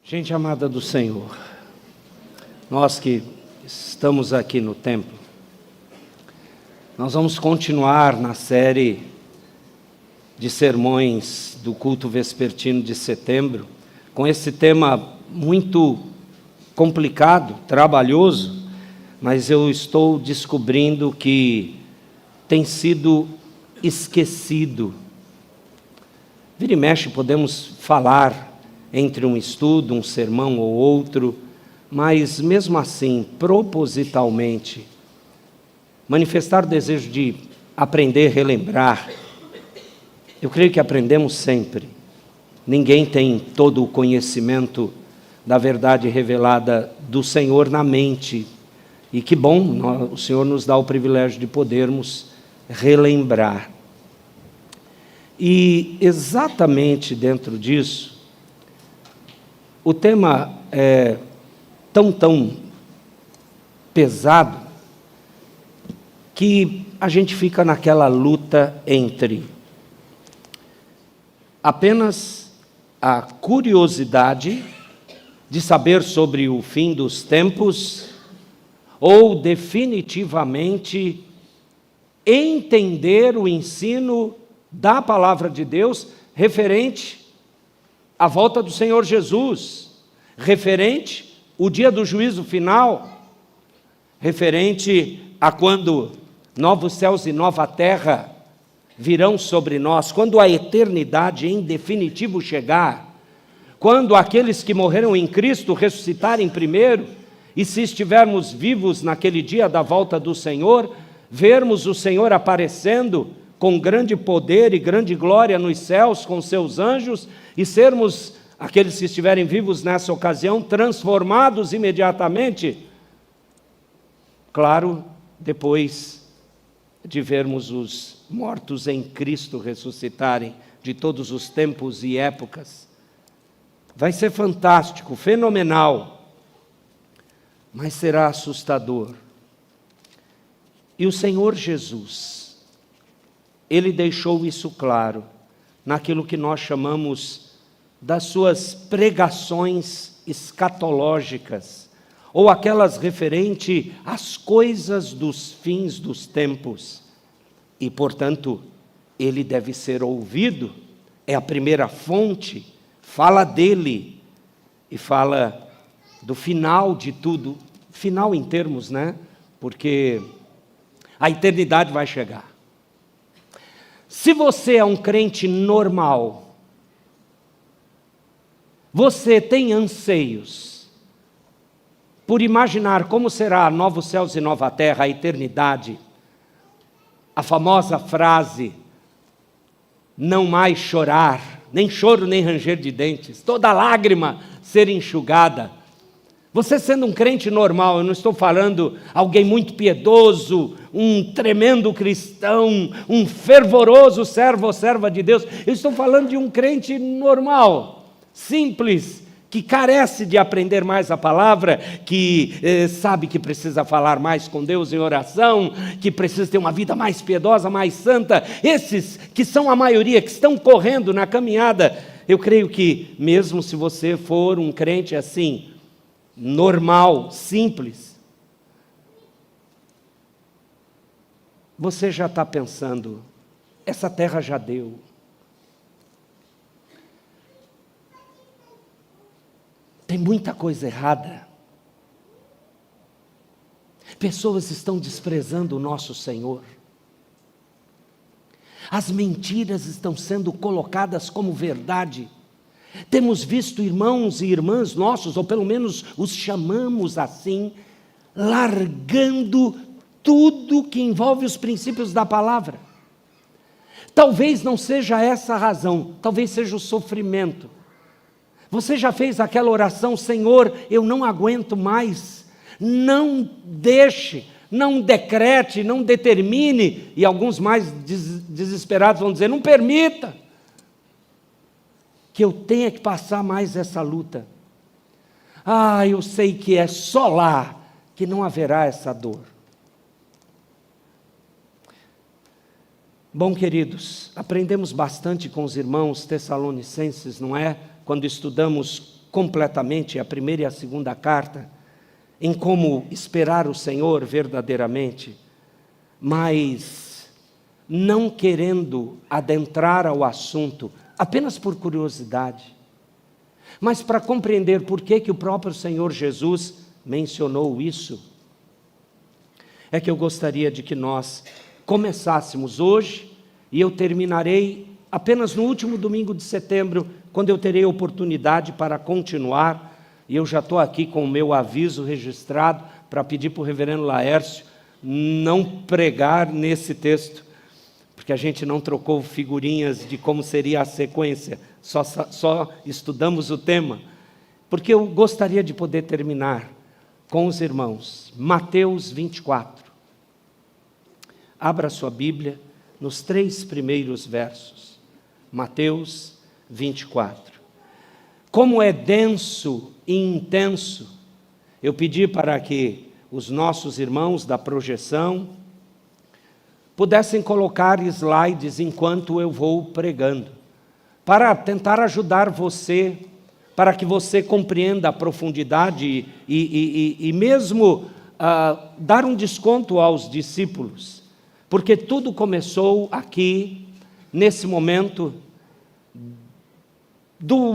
Gente amada do Senhor, nós que estamos aqui no templo, nós vamos continuar na série de sermões do culto vespertino de setembro, com esse tema muito complicado, trabalhoso, mas eu estou descobrindo que tem sido esquecido. Vira e mexe, podemos falar entre um estudo, um sermão ou outro, mas mesmo assim, propositalmente, manifestar o desejo de aprender, relembrar. Eu creio que aprendemos sempre. Ninguém tem todo o conhecimento da verdade revelada do Senhor na mente. E que bom, o Senhor nos dá o privilégio de podermos relembrar. E exatamente dentro disso, o tema é tão pesado que a gente fica naquela luta entre apenas a curiosidade de saber sobre o fim dos tempos ou definitivamente entender o ensino da palavra de Deus referente à volta do Senhor Jesus, referente ao dia do juízo final, referente a quando novos céus e nova terra virão sobre nós, quando a eternidade em definitivo chegar, quando aqueles que morreram em Cristo ressuscitarem primeiro, e se estivermos vivos naquele dia da volta do Senhor, vermos o Senhor aparecendo com grande poder e grande glória nos céus com seus anjos, e sermos, aqueles que estiverem vivos nessa ocasião, transformados imediatamente, claro, depois de vermos os mortos em Cristo ressuscitarem de todos os tempos e épocas. Vai ser fantástico, fenomenal, mas será assustador. E o Senhor Jesus, Ele deixou isso claro naquilo que nós chamamos das suas pregações escatológicas, ou aquelas referentes às coisas dos fins dos tempos. E, portanto, ele deve ser ouvido, é a primeira fonte, fala dele e fala do final de tudo, final em termos, né? Porque a eternidade vai chegar. Se você é um crente normal, você tem anseios por imaginar como será novos céus e nova terra, a eternidade, a famosa frase, não mais chorar, nem choro nem ranger de dentes, toda lágrima ser enxugada. Você sendo um crente normal, eu não estou falando alguém muito piedoso, um tremendo cristão, um fervoroso servo ou serva de Deus, eu estou falando de um crente normal, simples, que carece de aprender mais a palavra, que sabe que precisa falar mais com Deus em oração, que precisa ter uma vida mais piedosa, mais santa. Esses que são a maioria, que estão correndo na caminhada, eu creio que mesmo se você for um crente assim, normal, simples, você já está pensando, essa terra já deu. Tem muita coisa errada. Pessoas estão desprezando o nosso Senhor. As mentiras estão sendo colocadas como verdade. Temos visto irmãos e irmãs nossos, ou pelo menos os chamamos assim, largando tudo que envolve os princípios da palavra. Talvez não seja essa a razão, talvez seja o sofrimento. Você já fez aquela oração, Senhor, eu não aguento mais, não deixe, não decrete, não determine, e alguns mais desesperados vão dizer, não permita que eu tenha que passar mais essa luta. Eu sei que é só lá que não haverá essa dor. Bom, queridos, aprendemos bastante com os irmãos tessalonicenses, não é? Quando estudamos completamente a primeira e a segunda carta, em como esperar o Senhor verdadeiramente, mas não querendo adentrar ao assunto apenas por curiosidade, mas para compreender por que o próprio Senhor Jesus mencionou isso, é que eu gostaria de que nós começássemos hoje, e eu terminarei apenas no último domingo de setembro, quando eu terei oportunidade para continuar, e eu já estou aqui com o meu aviso registrado para pedir para o reverendo Laércio não pregar nesse texto, porque a gente não trocou figurinhas de como seria a sequência, só estudamos o tema, porque eu gostaria de poder terminar com os irmãos. Mateus 24. Abra sua Bíblia nos 3 primeiros versos. Mateus 24. Como é denso e intenso, eu pedi para que os nossos irmãos da projeção pudessem colocar slides enquanto eu vou pregando, para tentar ajudar você, para que você compreenda a profundidade e mesmo dar um desconto aos discípulos, porque tudo começou aqui, nesse momento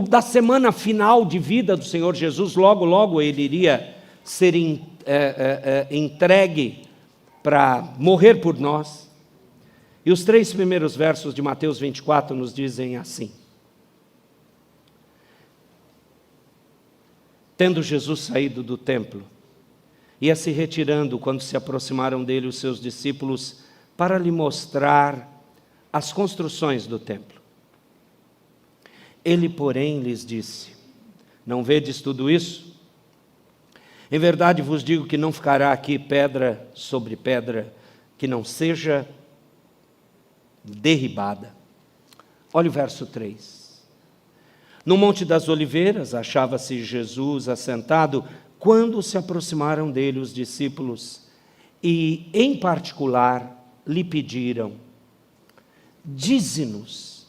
da semana final de vida do Senhor Jesus. Logo, logo ele iria ser entregue para morrer por nós. E os 3 primeiros versos de Mateus 24 nos dizem assim: tendo Jesus saído do templo, ia se retirando quando se aproximaram dele os seus discípulos para lhe mostrar as construções do templo. Ele, porém, lhes disse: não vedes tudo isso? Em verdade vos digo que não ficará aqui pedra sobre pedra que não seja derribada. Olha o verso 3. No Monte das Oliveiras achava-se Jesus assentado quando se aproximaram dele os discípulos e, em particular, lhe pediram: dize-nos,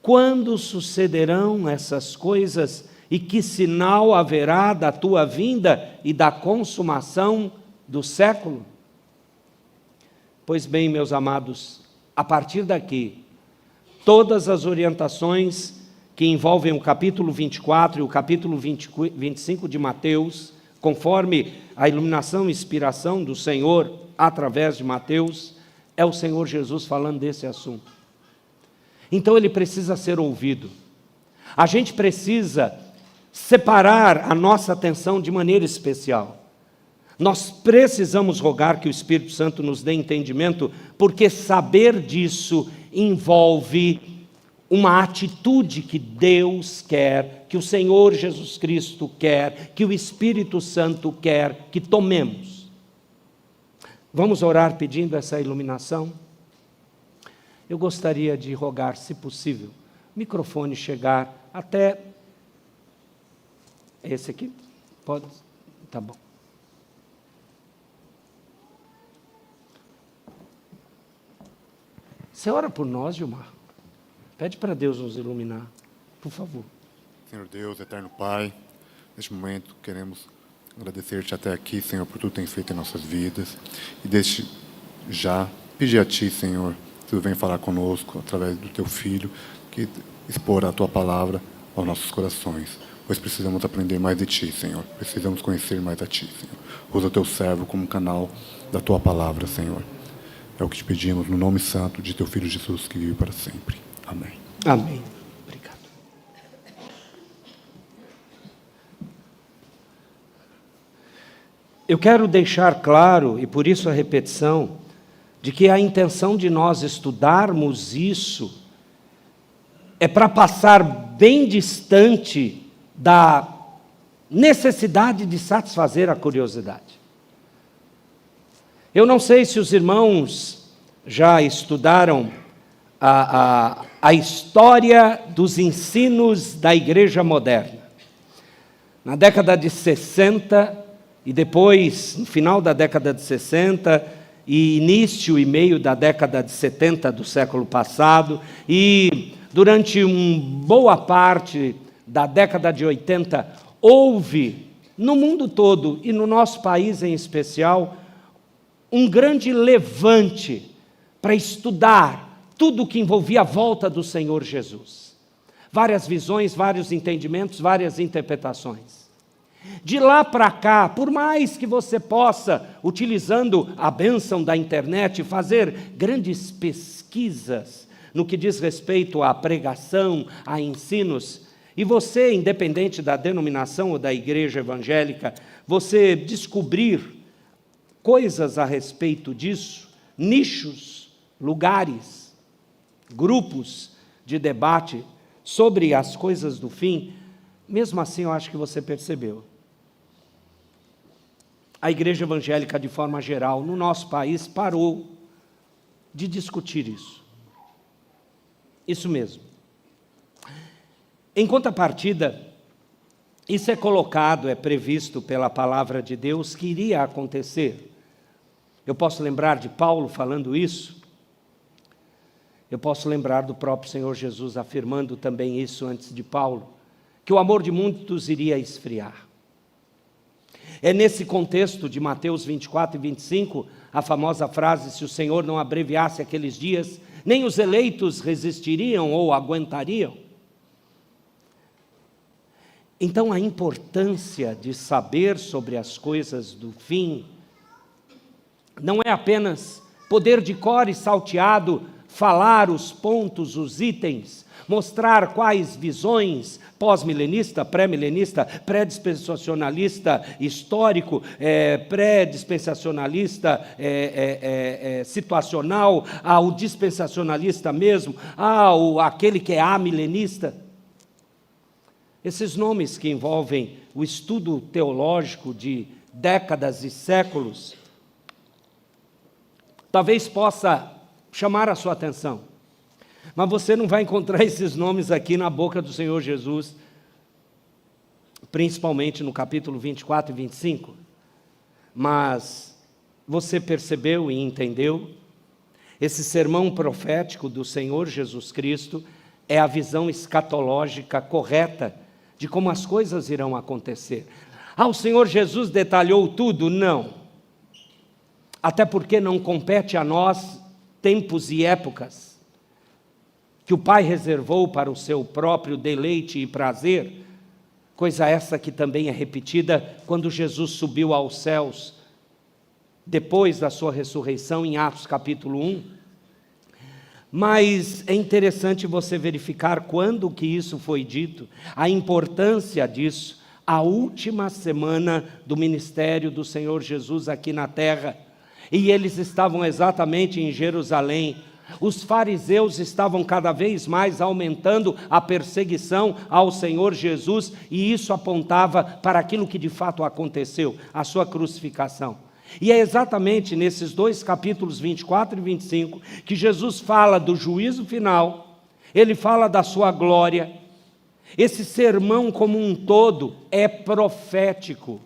quando sucederão essas coisas e que sinal haverá da tua vinda e da consumação do século? Pois bem, meus amados, a partir daqui, todas as orientações que envolvem o capítulo 24 e o capítulo 25 de Mateus, conforme a iluminação e inspiração do Senhor através de Mateus, é o Senhor Jesus falando desse assunto. Então ele precisa ser ouvido. A gente precisa separar a nossa atenção de maneira especial. Nós precisamos rogar que o Espírito Santo nos dê entendimento, porque saber disso envolve uma atitude que Deus quer, que o Senhor Jesus Cristo quer, que o Espírito Santo quer que tomemos. Vamos orar pedindo essa iluminação? Eu gostaria de rogar, se possível, o microfone chegar até esse aqui. Pode? Tá bom. Você ora por nós, Gilmar? Pede para Deus nos iluminar, por favor. Senhor Deus, eterno Pai, neste momento queremos agradecer-te até aqui, Senhor, por tudo que tens feito em nossas vidas. E desde já pedir a Ti, Senhor, que Tu venha falar conosco através do Teu Filho, que expor a Tua palavra aos nossos corações. Pois precisamos aprender mais de Ti, Senhor. Precisamos conhecer mais a Ti, Senhor. Usa o Teu servo como canal da Tua palavra, Senhor. É o que te pedimos no nome santo de Teu Filho Jesus, que vive para sempre. Amém. Amém. Obrigado. Eu quero deixar claro, e por isso a repetição, de que a intenção de nós estudarmos isso é para passar bem distante da necessidade de satisfazer a curiosidade. Eu não sei se os irmãos já estudaram a história dos ensinos da igreja moderna. Na década de 60 e depois, no final da década de 60 e início e meio da década de 70 do século passado, e durante uma boa parte da década de 80, houve, no mundo todo e no nosso país em especial, um grande levante para estudar tudo o que envolvia a volta do Senhor Jesus. Várias visões, vários entendimentos, várias interpretações. De lá para cá, por mais que você possa, utilizando a bênção da internet, fazer grandes pesquisas no que diz respeito à pregação, a ensinos, e você, independente da denominação ou da igreja evangélica, você descobrir coisas a respeito disso, nichos, lugares, grupos de debate sobre as coisas do fim, mesmo assim eu acho que você percebeu. A igreja evangélica, de forma geral, no nosso país, parou de discutir isso. Isso mesmo. Em contrapartida, isso é colocado, é previsto pela palavra de Deus que iria acontecer. Eu posso lembrar de Paulo falando isso. Eu posso lembrar do próprio Senhor Jesus afirmando também isso antes de Paulo, que o amor de muitos iria esfriar. É nesse contexto de Mateus 24 e 25, a famosa frase, se o Senhor não abreviasse aqueles dias, nem os eleitos resistiriam ou aguentariam. Então, a importância de saber sobre as coisas do fim não é apenas poder de cor e salteado falar os pontos, os itens, mostrar quais visões pós-milenista, pré-milenista, pré-dispensacionalista histórico, pré-dispensacionalista situacional, ao dispensacionalista mesmo, aquele que é amilenista. Esses nomes que envolvem o estudo teológico de décadas e séculos, talvez possa chamar a sua atenção. Mas você não vai encontrar esses nomes aqui na boca do Senhor Jesus, principalmente no capítulo 24 e 25. Mas você percebeu e entendeu? Esse sermão profético do Senhor Jesus Cristo é a visão escatológica correta de como as coisas irão acontecer. O Senhor Jesus detalhou tudo? Não. Até porque não compete a nós tempos e épocas que o Pai reservou para o seu próprio deleite e prazer, coisa essa que também é repetida quando Jesus subiu aos céus, depois da sua ressurreição, em Atos capítulo 1. Mas é interessante você verificar quando que isso foi dito, a importância disso, a última semana do ministério do Senhor Jesus aqui na terra, e eles estavam exatamente em Jerusalém. Os fariseus estavam cada vez mais aumentando a perseguição ao Senhor Jesus, e isso apontava para aquilo que de fato aconteceu, a sua crucificação. E é exatamente nesses dois capítulos 24 e 25 que Jesus fala do juízo final, ele fala da sua glória. Esse sermão como um todo é profético.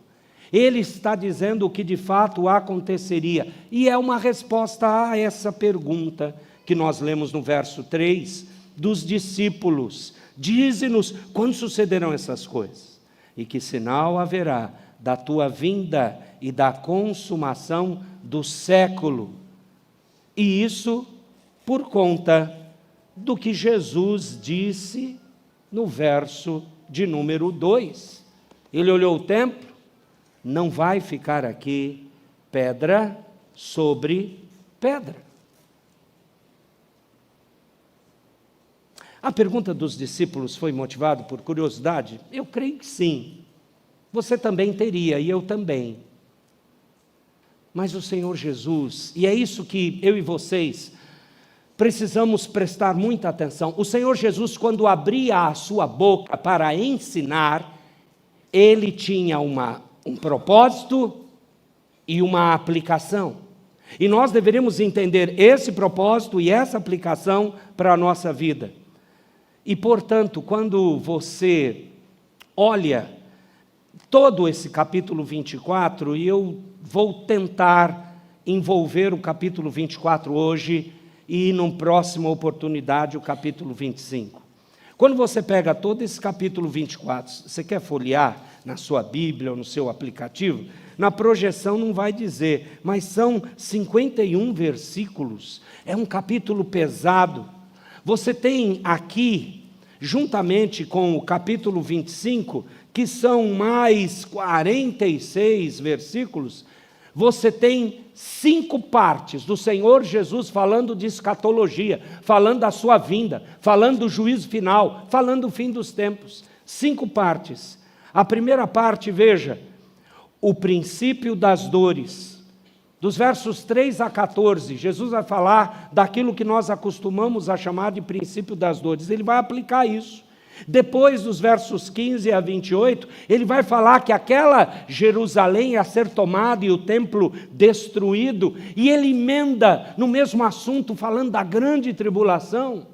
Ele está dizendo o que de fato aconteceria, e é uma resposta a essa pergunta que nós lemos no verso 3, dos discípulos. Dize-nos quando sucederão essas coisas, e que sinal haverá da tua vinda e da consumação do século. E isso por conta do que Jesus disse no verso de número 2. Ele olhou o templo, não vai ficar aqui pedra sobre pedra. A pergunta dos discípulos foi motivada por curiosidade? Eu creio que sim. Você também teria, e eu também. Mas o Senhor Jesus, e é isso que eu e vocês precisamos prestar muita atenção. O Senhor Jesus, quando abria a sua boca para ensinar, ele tinha um propósito e uma aplicação. E nós deveríamos entender esse propósito e essa aplicação para a nossa vida. E, portanto, quando você olha todo esse capítulo 24, e eu vou tentar envolver o capítulo 24 hoje e, numa próxima oportunidade, o capítulo 25. Quando você pega todo esse capítulo 24, você quer folhear na sua Bíblia ou no seu aplicativo, na projeção não vai dizer, mas são 51 versículos, é um capítulo pesado. Você tem aqui, juntamente com o capítulo 25, que são mais 46 versículos, você tem 5 partes do Senhor Jesus falando de escatologia, falando da sua vinda, falando do juízo final, falando do fim dos tempos. 5 partes. A primeira parte, veja, o princípio das dores. Dos versos 3 a 14, Jesus vai falar daquilo que nós acostumamos a chamar de princípio das dores. Ele vai aplicar isso. Depois, dos versos 15 a 28, ele vai falar que aquela Jerusalém ia ser tomada e o templo destruído, e ele emenda no mesmo assunto, falando da grande tribulação.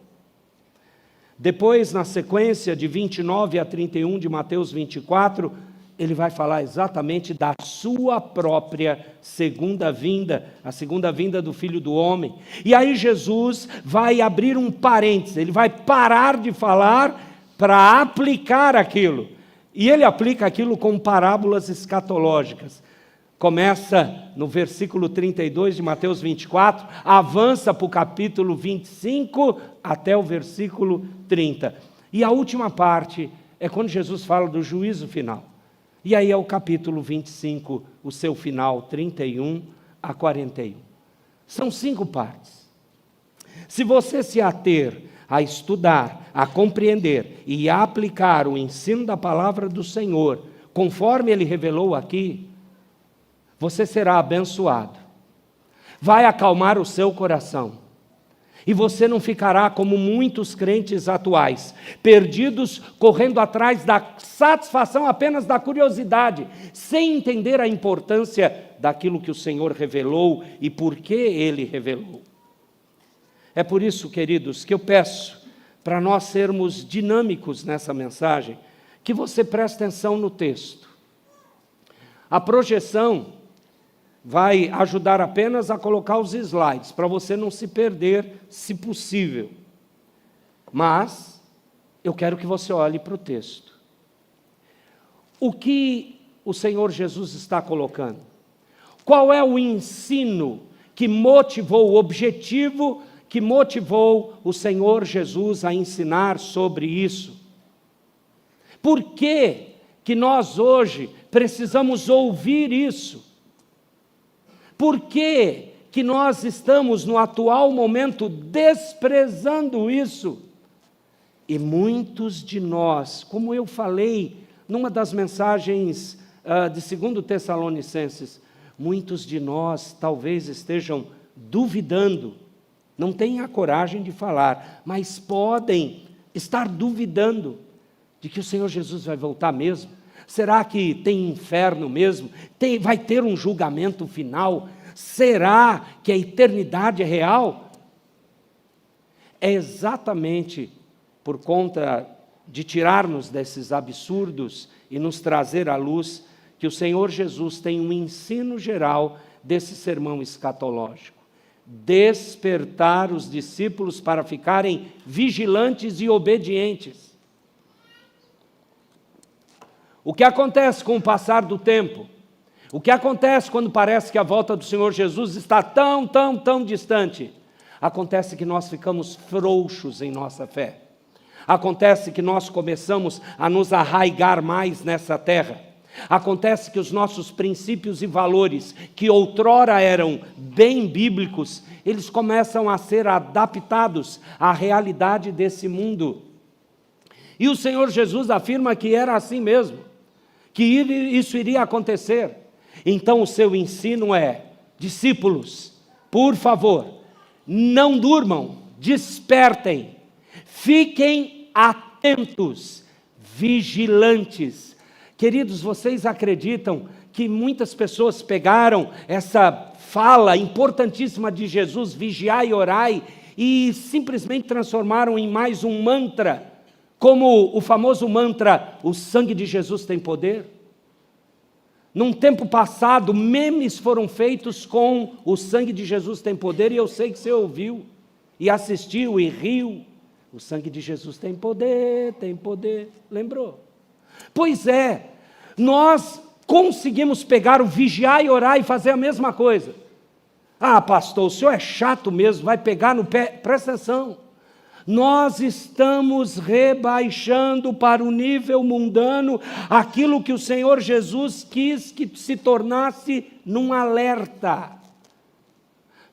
Depois, na sequência de 29 a 31 de Mateus 24, ele vai falar exatamente da sua própria segunda vinda, a segunda vinda do Filho do Homem. E aí Jesus vai abrir um parênteses, ele vai parar de falar para aplicar aquilo. E ele aplica aquilo com parábolas escatológicas. Começa no versículo 32 de Mateus 24, avança para o capítulo 25 até o versículo 30. E a última parte é quando Jesus fala do juízo final. E aí é o capítulo 25, o seu final, 31 a 41. São 5 partes. Se você se ater a estudar, a compreender e a aplicar o ensino da palavra do Senhor, conforme Ele revelou aqui, você será abençoado. Vai acalmar o seu coração. E você não ficará como muitos crentes atuais, perdidos, correndo atrás da satisfação apenas da curiosidade, sem entender a importância daquilo que o Senhor revelou e por que Ele revelou. É por isso, queridos, que eu peço para nós sermos dinâmicos nessa mensagem, que você preste atenção no texto. A projeção vai ajudar apenas a colocar os slides, para você não se perder, se possível. Mas eu quero que você olhe para o texto. O que o Senhor Jesus está colocando? Qual é o ensino que motivou, o objetivo que motivou o Senhor Jesus a ensinar sobre isso? Por que que nós hoje precisamos ouvir isso? Por que que nós estamos no atual momento desprezando isso? E muitos de nós, como eu falei numa das mensagens de 2 Tessalonicenses, muitos de nós talvez estejam duvidando, não têm a coragem de falar, mas podem estar duvidando de que o Senhor Jesus vai voltar mesmo. Será que tem inferno mesmo? Vai ter um julgamento final? Será que a eternidade é real? É exatamente por conta de tirar-nos desses absurdos e nos trazer à luz que o Senhor Jesus tem um ensino geral desse sermão escatológico. Despertar os discípulos para ficarem vigilantes e obedientes. O que acontece com o passar do tempo? O que acontece quando parece que a volta do Senhor Jesus está tão distante? Acontece que nós ficamos frouxos em nossa fé. Acontece que nós começamos a nos arraigar mais nessa terra. Acontece que os nossos princípios e valores, que outrora eram bem bíblicos, eles começam a ser adaptados à realidade desse mundo. E o Senhor Jesus afirma que era assim mesmo, que isso iria acontecer. Então o seu ensino é: discípulos, por favor, não durmam, despertem, fiquem atentos, vigilantes. Queridos, vocês acreditam que muitas pessoas pegaram essa fala importantíssima de Jesus, vigiai e orai, e simplesmente transformaram em mais um mantra, como o famoso mantra, o sangue de Jesus tem poder? Num tempo passado, memes foram feitos com o sangue de Jesus tem poder, e eu sei que você ouviu, e assistiu, e riu, O sangue de Jesus tem poder, tem poder. Lembrou? Pois é, nós conseguimos pegar o vigiar e orar e fazer a mesma coisa. Ah, pastor, o senhor é chato mesmo, vai pegar no pé. Presta atenção. Nós estamos rebaixando para o nível mundano aquilo que o Senhor Jesus quis que se tornasse num alerta.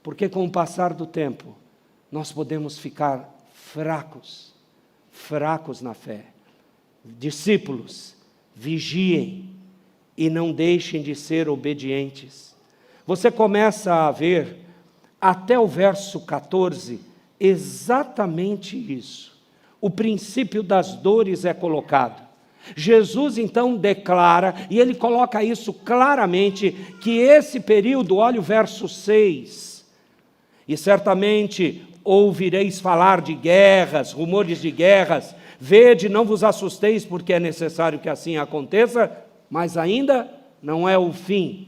Porque com o passar do tempo, nós podemos ficar fracos na fé. Discípulos, vigiem e não deixem de ser obedientes. Você começa a ver, até o verso 14, exatamente isso. O princípio das dores é colocado. Jesus então declara, e ele coloca isso claramente, que esse período, olha o verso 6, e certamente ouvireis falar de guerras, rumores de guerras, vede, não vos assusteis, porque é necessário que assim aconteça, mas ainda não é o fim.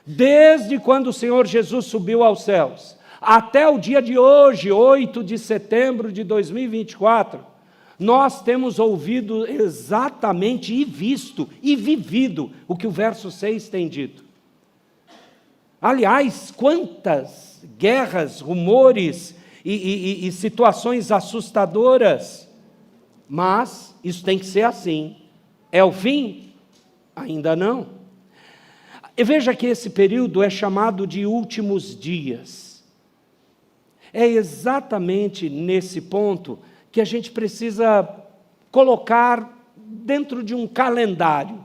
Desde quando o Senhor Jesus subiu aos céus, até o dia de hoje, 8 de setembro de 2024, nós temos ouvido exatamente e visto e vivido o que o verso 6 tem dito. Aliás, quantas guerras, rumores e situações assustadoras, mas isso tem que ser assim. É o fim? Ainda não. E veja que esse período é chamado de últimos dias. É exatamente nesse ponto que a gente precisa colocar dentro de um calendário.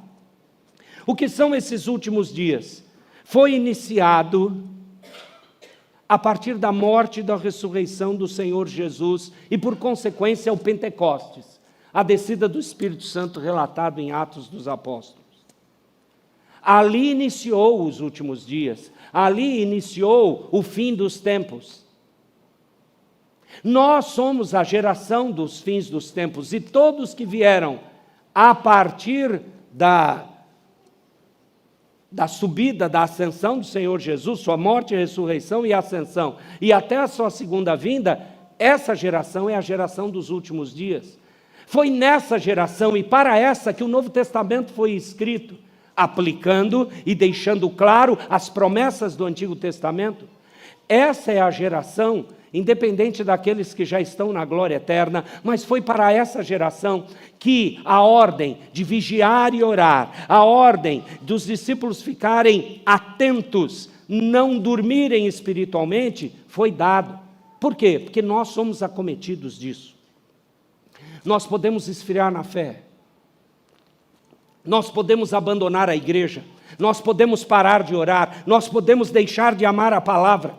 O que são esses últimos dias? Foi iniciado a partir da morte e da ressurreição do Senhor Jesus e, por consequência, o Pentecostes, a descida do Espírito Santo relatado em Atos dos Apóstolos. Ali iniciou os últimos dias, ali iniciou o fim dos tempos. Nós somos a geração dos fins dos tempos, e todos que vieram a partir da subida, da ascensão do Senhor Jesus, sua morte, ressurreição e ascensão, e até a sua segunda vinda, essa geração é a geração dos últimos dias. Foi nessa geração e para essa que o Novo Testamento foi escrito, aplicando e deixando claro as promessas do Antigo Testamento. Essa é a geração, independente daqueles que já estão na glória eterna, mas foi para essa geração que a ordem de vigiar e orar, a ordem dos discípulos ficarem atentos, não dormirem espiritualmente, foi dado. Por quê? Porque nós somos acometidos disso. Nós podemos esfriar na fé, nós podemos abandonar a igreja, nós podemos parar de orar, nós podemos deixar de amar a palavra,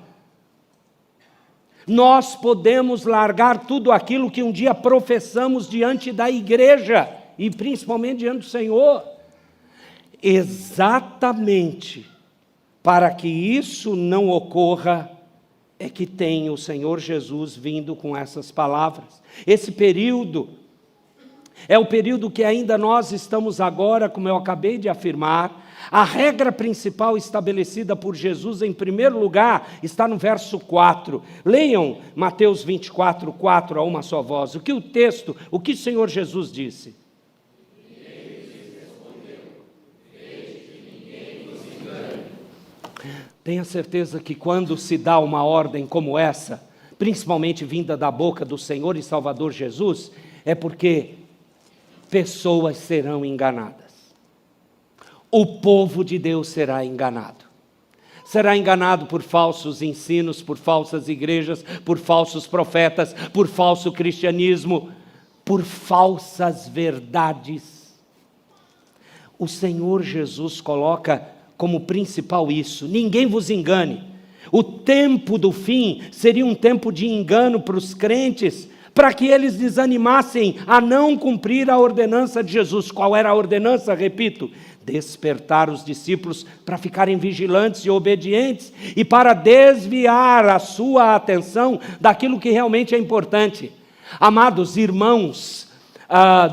nós podemos largar tudo aquilo que um dia professamos diante da igreja, e principalmente diante do Senhor, exatamente para que isso não ocorra, é que tem o Senhor Jesus vindo com essas palavras. Esse período é o período que ainda nós estamos agora, como eu acabei de afirmar. A regra principal estabelecida por Jesus, em primeiro lugar, está no verso 4. Leiam Mateus 24, 4 a uma só voz. O que o Senhor Jesus disse? Tenha certeza que quando se dá uma ordem como essa, principalmente vinda da boca do Senhor e Salvador Jesus, é porque pessoas serão enganadas. O povo de Deus será enganado. Será enganado por falsos ensinos, por falsas igrejas, por falsos profetas, por falso cristianismo, por falsas verdades. O Senhor Jesus coloca como principal isso: ninguém vos engane. O tempo do fim seria um tempo de engano para os crentes, para que eles desanimassem a não cumprir a ordenança de Jesus. Qual era a ordenança? Repito, despertar os discípulos para ficarem vigilantes e obedientes, e para desviar a sua atenção daquilo que realmente é importante. Amados irmãos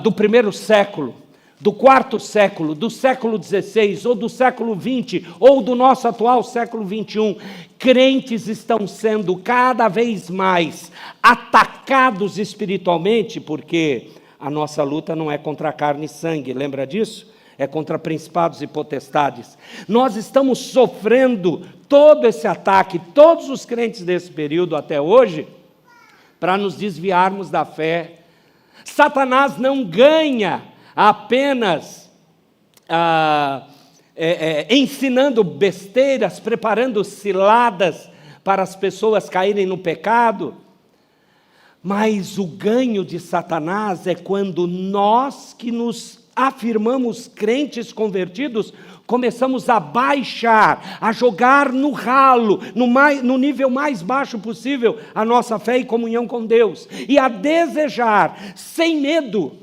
do primeiro século, do quarto século, do século XVI, ou do século XX, ou do nosso atual século XXI, crentes estão sendo cada vez mais atacados espiritualmente, porque a nossa luta não é contra carne e sangue, lembra disso? É contra principados e potestades. Nós estamos sofrendo todo esse ataque, todos os crentes desse período até hoje, para nos desviarmos da fé. Satanás não ganha apenas ensinando besteiras, preparando ciladas para as pessoas caírem no pecado, mas o ganho de Satanás é quando nós que nos afirmamos crentes convertidos, começamos a baixar, a jogar no ralo, no nível mais baixo possível, a nossa fé e comunhão com Deus, e a desejar, sem medo,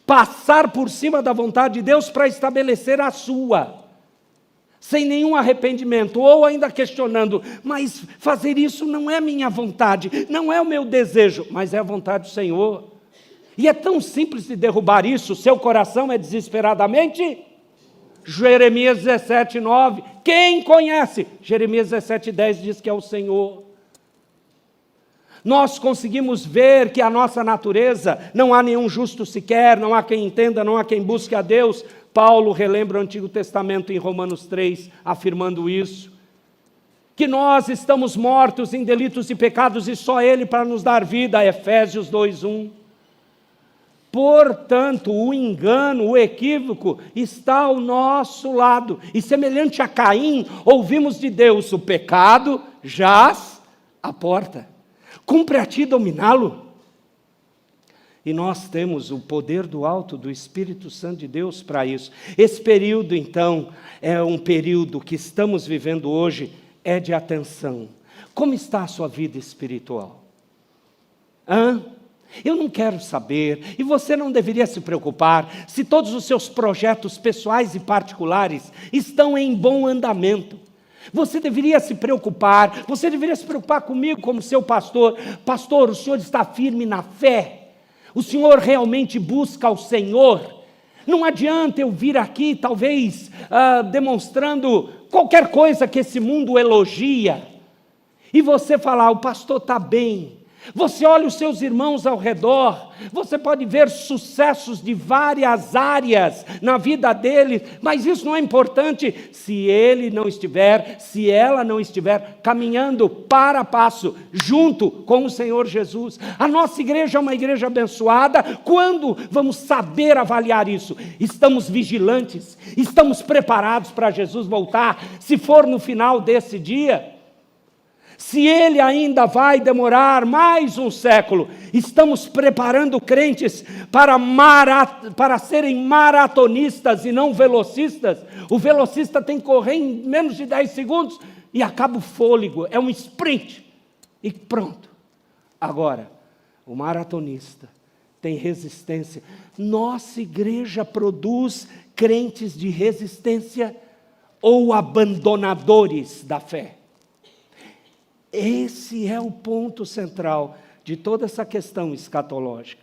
passar por cima da vontade de Deus para estabelecer a sua, sem nenhum arrependimento, ou ainda questionando, mas fazer isso não é minha vontade, não é o meu desejo, mas é a vontade do Senhor. E é tão simples de derrubar isso, seu coração é desesperadamente... Jeremias 17, 9, quem conhece? Jeremias 17, 10 diz que é o Senhor. Nós conseguimos ver que a nossa natureza, não há nenhum justo sequer, não há quem entenda, não há quem busque a Deus. Paulo relembra o Antigo Testamento em Romanos 3, afirmando isso. Que nós estamos mortos em delitos e pecados e só Ele para nos dar vida, Efésios 2, 1. Portanto, o engano, o equívoco está ao nosso lado. E semelhante a Caim, ouvimos de Deus, o pecado jaz à porta. Cumpre a ti dominá-lo. E nós temos o poder do alto, do Espírito Santo de Deus para isso. Esse período, então, é um período que estamos vivendo hoje, é de atenção. Como está a sua vida espiritual? Eu não quero saber, e você não deveria se preocupar, se todos os seus projetos pessoais e particulares estão em bom andamento. Você deveria se preocupar comigo como seu pastor. Pastor, o senhor está firme na fé? O senhor realmente busca o Senhor? Não adianta eu vir aqui, talvez, demonstrando qualquer coisa que esse mundo elogia, e você falar, o pastor está bem. Você olha os seus irmãos ao redor, você pode ver sucessos de várias áreas na vida dele, mas isso não é importante se ele não estiver, se ela não estiver caminhando para passo, junto com o Senhor Jesus. A nossa igreja é uma igreja abençoada. Quando vamos saber avaliar isso? Estamos vigilantes, estamos preparados para Jesus voltar, se for no final desse dia. Se ele ainda vai demorar mais um século, estamos preparando crentes para serem maratonistas e não velocistas. O velocista tem que correr em menos de 10 segundos e acaba o fôlego, é um sprint e pronto. Agora, o maratonista tem resistência. Nossa igreja produz crentes de resistência ou abandonadores da fé? Esse é o ponto central de toda essa questão escatológica.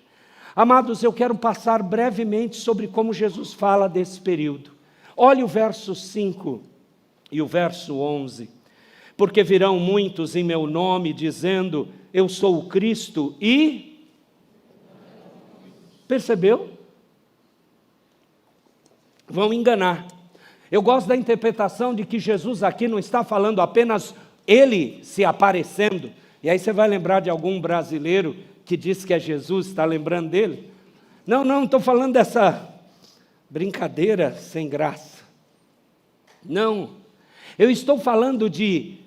Amados, eu quero passar brevemente sobre como Jesus fala desse período. Olhe o verso 5 e o verso 11. Porque virão muitos em meu nome, dizendo, eu sou o Cristo, e... Percebeu? Vão enganar. Eu gosto da interpretação de que Jesus aqui não está falando apenas ele se aparecendo, e aí você vai lembrar de algum brasileiro que diz que é Jesus, está lembrando dele? Não estou falando dessa brincadeira sem graça. Não, eu estou falando de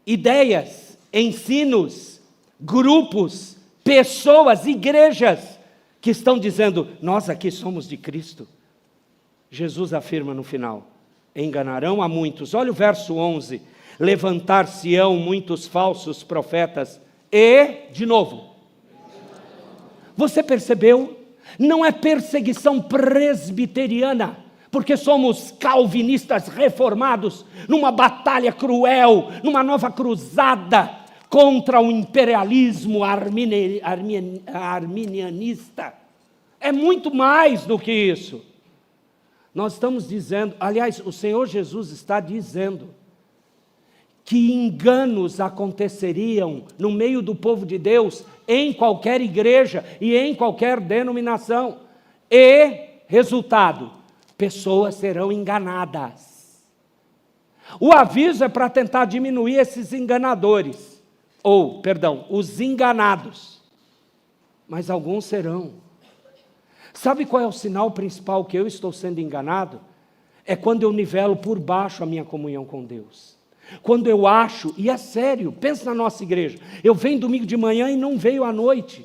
ideias, ensinos, grupos, pessoas, igrejas, que estão dizendo, nós aqui somos de Cristo. Jesus afirma no final, enganarão a muitos. Olha o verso 11, levantar-se-ão muitos falsos profetas e, de novo, você percebeu? Não é perseguição presbiteriana, porque somos calvinistas reformados, numa batalha cruel, numa nova cruzada contra o imperialismo arminianista. É muito mais do que isso. Nós estamos dizendo, aliás, o Senhor Jesus está dizendo que enganos aconteceriam no meio do povo de Deus, em qualquer igreja e em qualquer denominação. E, resultado, pessoas serão enganadas. O aviso é para tentar diminuir esses enganadores, os enganados. Mas alguns serão. Sabe qual é o sinal principal que eu estou sendo enganado? É quando eu nivelo por baixo a minha comunhão com Deus. Quando eu acho, e é sério, pensa na nossa igreja, eu venho domingo de manhã e não venho à noite.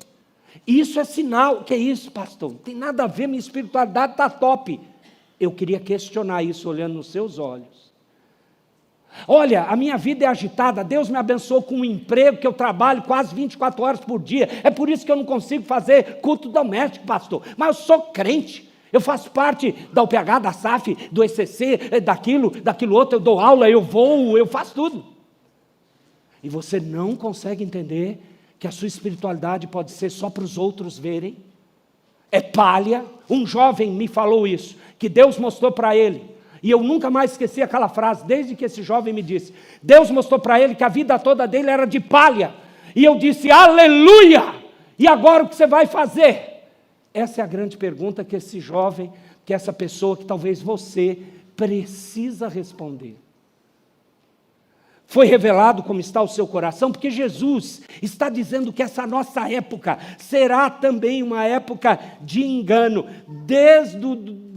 Isso é sinal. Que é isso, pastor? Não tem nada a ver, minha espiritualidade está top. Eu queria questionar isso olhando nos seus olhos. Olha, a minha vida é agitada, Deus me abençoou com um emprego que eu trabalho quase 24 horas por dia, é por isso que eu não consigo fazer culto doméstico, pastor, mas eu sou crente, eu faço parte da UPH, da SAF, do ECC, daquilo outro, eu dou aula, eu voo, eu faço tudo. E você não consegue entender que a sua espiritualidade pode ser só para os outros verem? É palha. Um jovem me falou isso, que Deus mostrou para ele, e eu nunca mais esqueci aquela frase, desde que esse jovem me disse. Deus mostrou para ele que a vida toda dele era de palha, e eu disse, aleluia! E agora o que você vai fazer? Essa é a grande pergunta que esse jovem, que essa pessoa, que talvez você precisa responder. Foi revelado como está o seu coração, porque Jesus está dizendo que essa nossa época será também uma época de engano, desde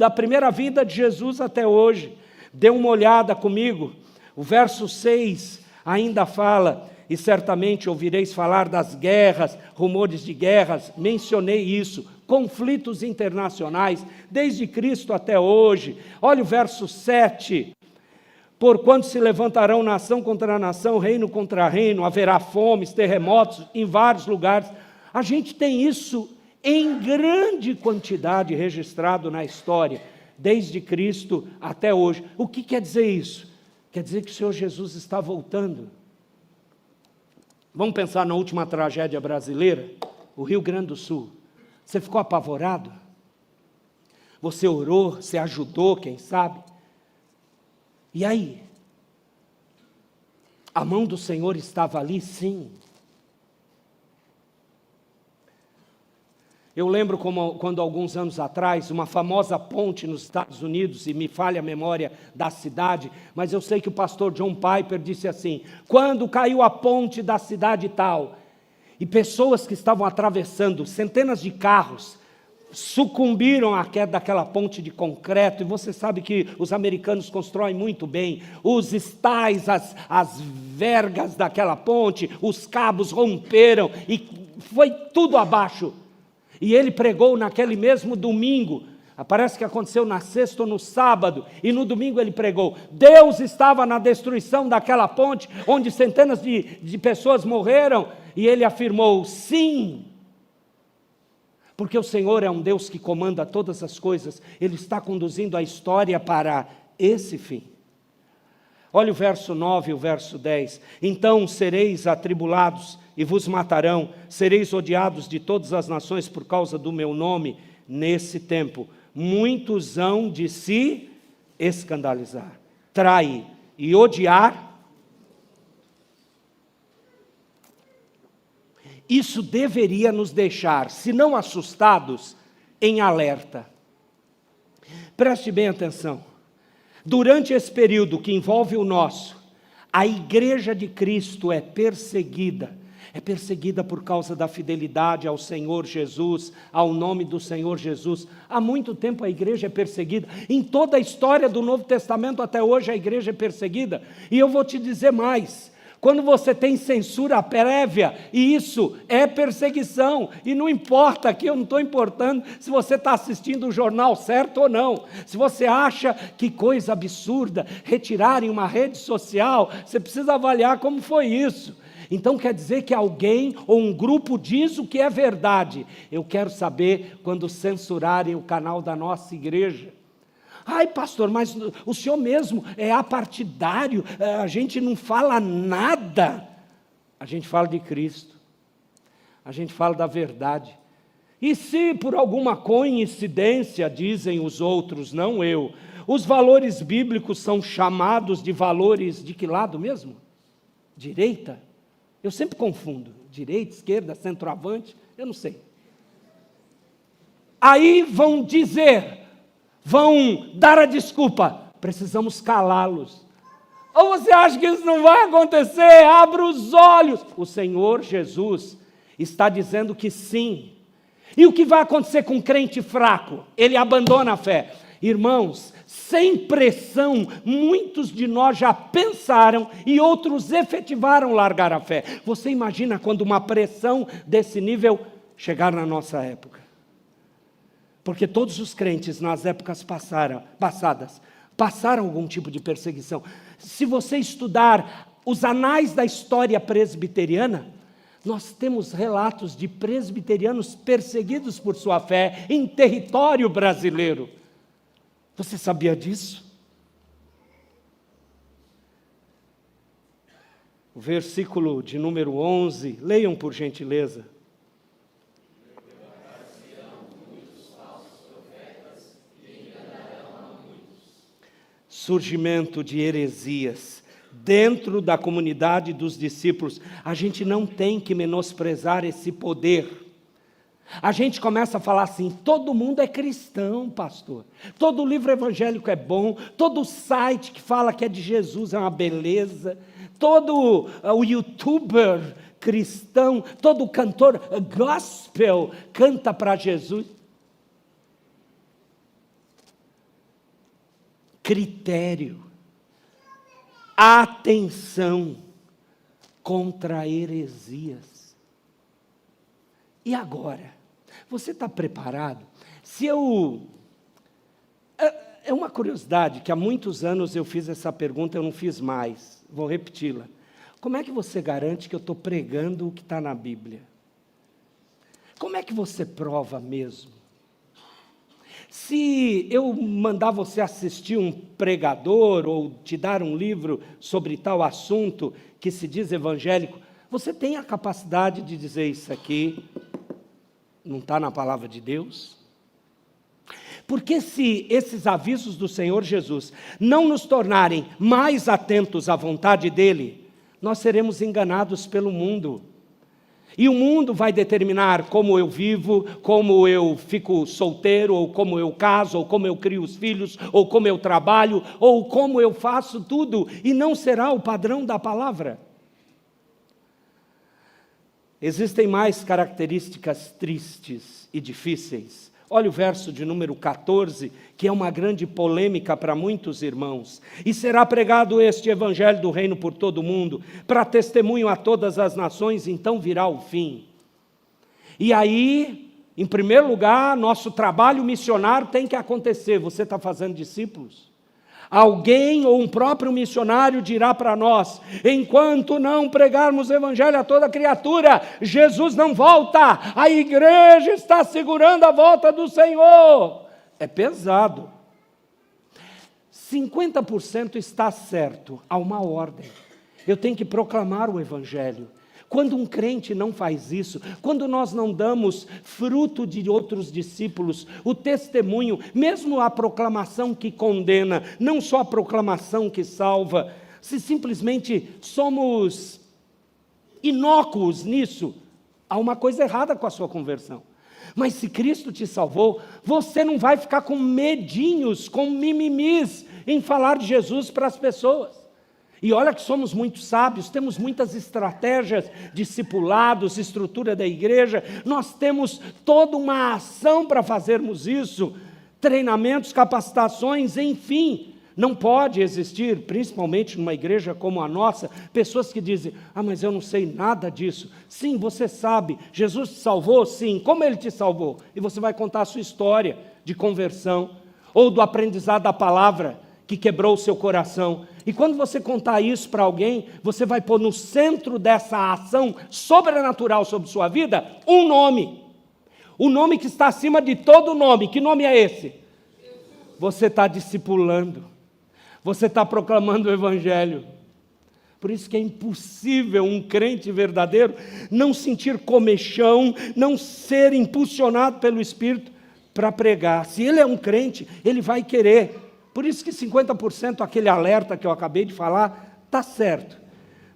a primeira vinda de Jesus até hoje. Dê uma olhada comigo, o verso 6 ainda fala, e certamente ouvireis falar das guerras, rumores de guerras, mencionei isso, conflitos internacionais, desde Cristo até hoje. Olha o verso 7, porquanto se levantarão nação contra nação, reino contra reino, haverá fomes, terremotos em vários lugares. A gente tem isso em grande quantidade registrado na história, desde Cristo até hoje. O que quer dizer isso? Quer dizer que o Senhor Jesus está voltando. Vamos pensar na última tragédia brasileira, o Rio Grande do Sul. Você ficou apavorado? Você orou, você ajudou, quem sabe? E aí? A mão do Senhor estava ali, sim. Eu lembro quando alguns anos atrás, uma famosa ponte nos Estados Unidos, e me falha a memória da cidade, mas eu sei que o pastor John Piper disse assim, quando caiu a ponte da cidade tal, e pessoas que estavam atravessando, centenas de carros, sucumbiram à queda daquela ponte de concreto, e você sabe que os americanos constroem muito bem, os estais, as vergas daquela ponte, os cabos romperam, e foi tudo abaixo. E ele pregou naquele mesmo domingo, parece que aconteceu na sexta ou no sábado, e no domingo ele pregou, Deus estava na destruição daquela ponte, onde centenas de pessoas morreram, e ele afirmou, sim, porque o Senhor é um Deus que comanda todas as coisas, Ele está conduzindo a história para esse fim. Olha o verso 9 e o verso 10, então sereis atribulados e vos matarão, sereis odiados de todas as nações por causa do meu nome, nesse tempo, muitos hão de se escandalizar, trair e odiar. Isso deveria nos deixar, se não assustados, em alerta. Preste bem atenção. Durante esse período que envolve o nosso, a igreja de Cristo é perseguida por causa da fidelidade ao Senhor Jesus, ao nome do Senhor Jesus. Há muito tempo a igreja é perseguida. Em toda a história do Novo Testamento até hoje a igreja é perseguida. E eu vou te dizer mais. Quando você tem censura prévia, e isso é perseguição, e não importa, aqui eu não estou importando se você está assistindo o jornal certo ou não, se você acha que coisa absurda, retirarem uma rede social, você precisa avaliar como foi isso. Então quer dizer que alguém ou um grupo diz o que é verdade. Eu quero saber quando censurarem o canal da nossa igreja. Ai, pastor, mas o senhor mesmo é apartidário, a gente não fala nada. A gente fala de Cristo, a gente fala da verdade. E se por alguma coincidência, dizem os outros, não eu, os valores bíblicos são chamados de valores de que lado mesmo? Direita? Eu sempre confundo. Direita, esquerda, centroavante, eu não sei. Aí vão dizer, vão dar a desculpa, precisamos calá-los. Ou você acha que isso não vai acontecer? Abra os olhos. O Senhor Jesus está dizendo que sim. E o que vai acontecer com um crente fraco? Ele abandona a fé. Irmãos, sem pressão, muitos de nós já pensaram e outros efetivaram largar a fé. Você imagina quando uma pressão desse nível chegar na nossa época? Porque todos os crentes nas épocas passadas passaram algum tipo de perseguição. Se você estudar os anais da história presbiteriana, nós temos relatos de presbiterianos perseguidos por sua fé em território brasileiro. Você sabia disso? O versículo de número 11, leiam por gentileza. Surgimento de heresias dentro da comunidade dos discípulos. A gente não tem que menosprezar esse poder. A gente começa a falar assim, todo mundo é cristão, pastor. Todo livro evangélico é bom, todo site que fala que é de Jesus é uma beleza, todo o youtuber cristão, todo cantor gospel canta para Jesus. Critério, atenção contra heresias. E agora? Você está preparado? É uma curiosidade que há muitos anos eu fiz essa pergunta, eu não fiz mais, vou repeti-la. Como é que você garante que eu estou pregando o que está na Bíblia? Como é que você prova mesmo? Se eu mandar você assistir um pregador ou te dar um livro sobre tal assunto que se diz evangélico, você tem a capacidade de dizer isso aqui não está na palavra de Deus? Porque se esses avisos do Senhor Jesus não nos tornarem mais atentos à vontade dEle, nós seremos enganados pelo mundo. E o mundo vai determinar como eu vivo, como eu fico solteiro, ou como eu caso, ou como eu crio os filhos, ou como eu trabalho, ou como eu faço tudo, e não será o padrão da palavra. Existem mais características tristes e difíceis. Olha o verso de número 14, que é uma grande polêmica para muitos irmãos. E será pregado este evangelho do reino por todo o mundo, para testemunho a todas as nações, então virá o fim. E aí, em primeiro lugar, nosso trabalho missionário tem que acontecer. Você está fazendo discípulos? Alguém ou um próprio missionário dirá para nós, enquanto não pregarmos o evangelho a toda criatura, Jesus não volta, a igreja está segurando a volta do Senhor. É pesado. 50% está certo, há uma ordem. Eu tenho que proclamar o evangelho. Quando um crente não faz isso, quando nós não damos fruto de outros discípulos, o testemunho, mesmo a proclamação que condena, não só a proclamação que salva, se simplesmente somos inócuos nisso, há uma coisa errada com a sua conversão. Mas se Cristo te salvou, você não vai ficar com medinhos, com mimimis em falar de Jesus para as pessoas. E olha que somos muito sábios, temos muitas estratégias, discipulados, estrutura da igreja, nós temos toda uma ação para fazermos isso, treinamentos, capacitações, enfim. Não pode existir, principalmente numa igreja como a nossa, pessoas que dizem, mas eu não sei nada disso. Sim, você sabe, Jesus te salvou? Sim, como Ele te salvou? E você vai contar a sua história de conversão, ou do aprendizado da palavra, que quebrou o seu coração. E quando você contar isso para alguém, você vai pôr no centro dessa ação sobrenatural sobre sua vida, um nome. O nome que está acima de todo nome. Que nome é esse? Você está discipulando. Você está proclamando o evangelho. Por isso que é impossível um crente verdadeiro não sentir comichão, não ser impulsionado pelo Espírito para pregar. Se ele é um crente, ele vai querer. Por isso que 50%, aquele alerta que eu acabei de falar, está certo.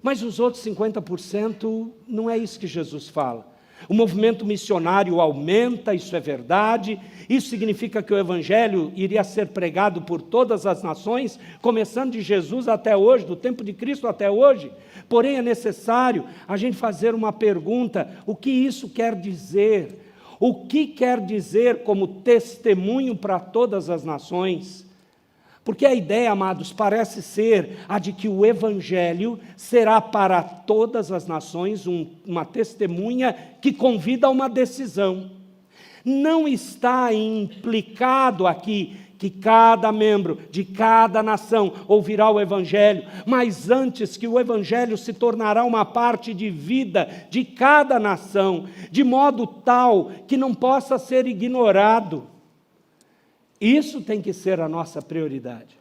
Mas os outros 50% não é isso que Jesus fala. O movimento missionário aumenta, isso é verdade. Isso significa que o Evangelho iria ser pregado por todas as nações, começando de Jesus até hoje, do tempo de Cristo até hoje. Porém, é necessário a gente fazer uma pergunta: o que isso quer dizer? O que quer dizer como testemunho para todas as nações? Porque a ideia, amados, parece ser a de que o Evangelho será para todas as nações uma testemunha que convida a uma decisão. Não está implicado aqui que cada membro de cada nação ouvirá o Evangelho, mas antes que o Evangelho se tornará uma parte de vida de cada nação, de modo tal que não possa ser ignorado. Isso tem que ser a nossa prioridade.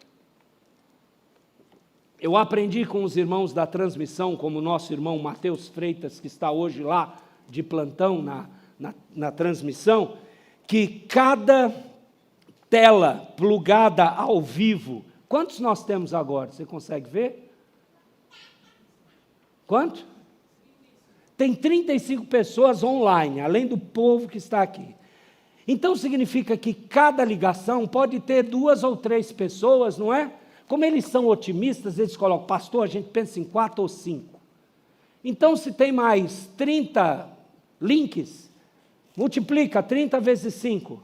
Eu aprendi com os irmãos da transmissão, como o nosso irmão Mateus Freitas, que está hoje lá de plantão na transmissão, que cada tela plugada ao vivo, quantos nós temos agora? Você consegue ver? Quanto? Tem 35 pessoas online, além do povo que está aqui. Então significa que cada ligação pode ter 2 ou 3 pessoas, não é? Como eles são otimistas, eles colocam: pastor, a gente pensa em 4 ou 5. Então, se tem mais 30 links, multiplica 30 vezes 5.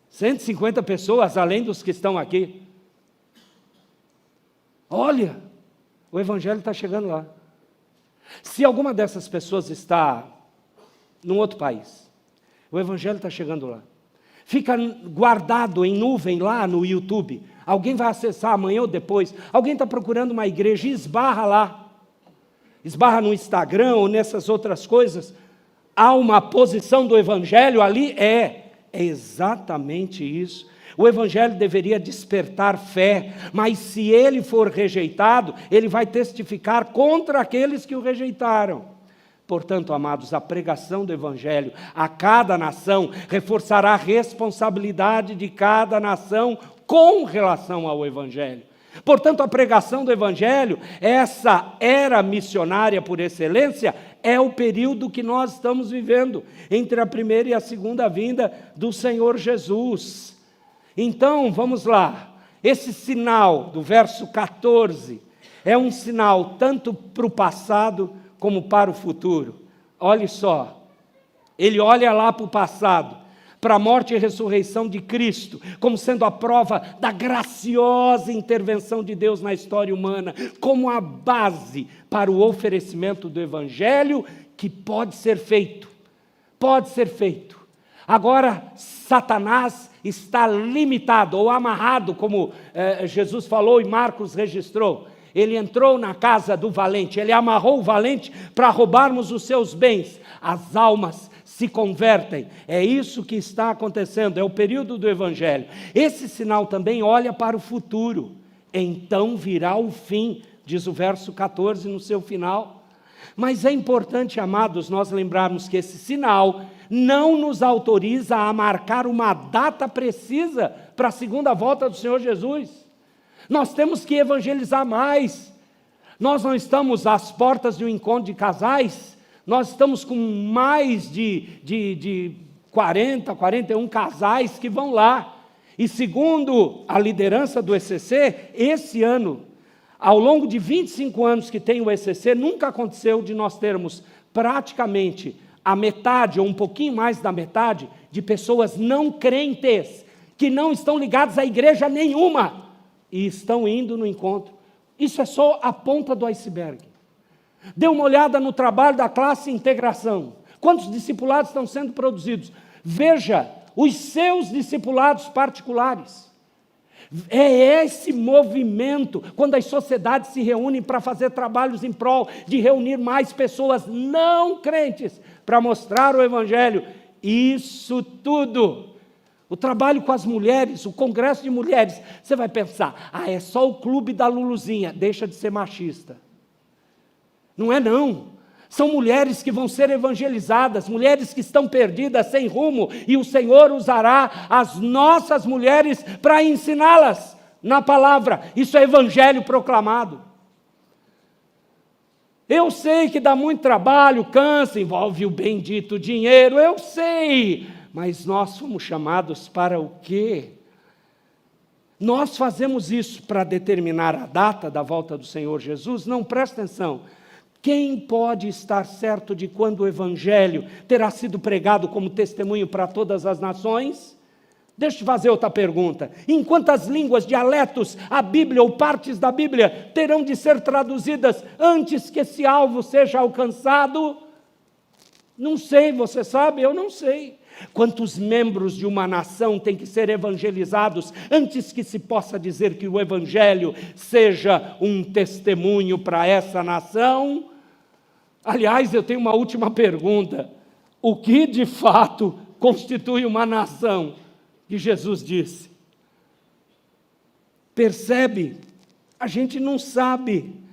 150 pessoas, além dos que estão aqui. Olha, o Evangelho está chegando lá. Se alguma dessas pessoas está num outro país, o Evangelho está chegando lá. Fica guardado em nuvem lá no YouTube. Alguém vai acessar amanhã ou depois. Alguém está procurando uma igreja e esbarra lá. Esbarra no Instagram ou nessas outras coisas. Há uma posição do Evangelho ali? É exatamente isso. O Evangelho deveria despertar fé, mas se ele for rejeitado, ele vai testificar contra aqueles que o rejeitaram. Portanto, amados, a pregação do Evangelho a cada nação reforçará a responsabilidade de cada nação com relação ao Evangelho. Portanto, a pregação do Evangelho, essa era missionária por excelência, é o período que nós estamos vivendo, entre a primeira e a segunda vinda do Senhor Jesus. Então, vamos lá, esse sinal do verso 14 é um sinal tanto para o passado como para o futuro. Olhe só, ele olha lá para o passado, para a morte e ressurreição de Cristo, como sendo a prova da graciosa intervenção de Deus na história humana, como a base para o oferecimento do Evangelho que pode ser feito. Pode ser feito. Agora, Satanás está limitado ou amarrado, como Jesus falou e Marcos registrou. Ele entrou na casa do valente, ele amarrou o valente para roubarmos os seus bens. As almas se convertem. É isso que está acontecendo, é o período do Evangelho. Esse sinal também olha para o futuro. Então virá o fim, diz o verso 14 no seu final. Mas é importante, amados, nós lembrarmos que esse sinal não nos autoriza a marcar uma data precisa para a segunda volta do Senhor Jesus. Nós temos que evangelizar mais. Nós não estamos às portas de um encontro de casais, nós estamos com mais de 40, 41 casais que vão lá. E segundo a liderança do ECC, esse ano, ao longo de 25 anos que tem o ECC, nunca aconteceu de nós termos praticamente a metade, ou um pouquinho mais da metade, de pessoas não crentes, que não estão ligadas a igreja nenhuma, e estão indo no encontro. Isso é só a ponta do iceberg. Dê uma olhada no trabalho da classe integração. Quantos discipulados estão sendo produzidos? Veja os seus discipulados particulares. É esse movimento, quando as sociedades se reúnem para fazer trabalhos em prol de reunir mais pessoas não crentes para mostrar o Evangelho. Isso tudo O trabalho com as mulheres, o congresso de mulheres, você vai pensar, é só o clube da Luluzinha, deixa de ser machista. Não é não. São mulheres que vão ser evangelizadas, mulheres que estão perdidas, sem rumo, e o Senhor usará as nossas mulheres para ensiná-las na palavra. Isso é evangelho proclamado. Eu sei que dá muito trabalho, cansa, envolve o bendito dinheiro, eu sei. Mas nós fomos chamados para o quê? Nós fazemos isso para determinar a data da volta do Senhor Jesus? Não, presta atenção. Quem pode estar certo de quando o Evangelho terá sido pregado como testemunho para todas as nações? Deixa eu te fazer outra pergunta. Em quantas línguas, dialetos, a Bíblia ou partes da Bíblia terão de ser traduzidas antes que esse alvo seja alcançado? Não sei, você sabe? Eu não sei. Quantos membros de uma nação têm que ser evangelizados antes que se possa dizer que o Evangelho seja um testemunho para essa nação? Aliás, eu tenho uma última pergunta. O que de fato constitui uma nação que Jesus disse? Percebe? A gente não sabe.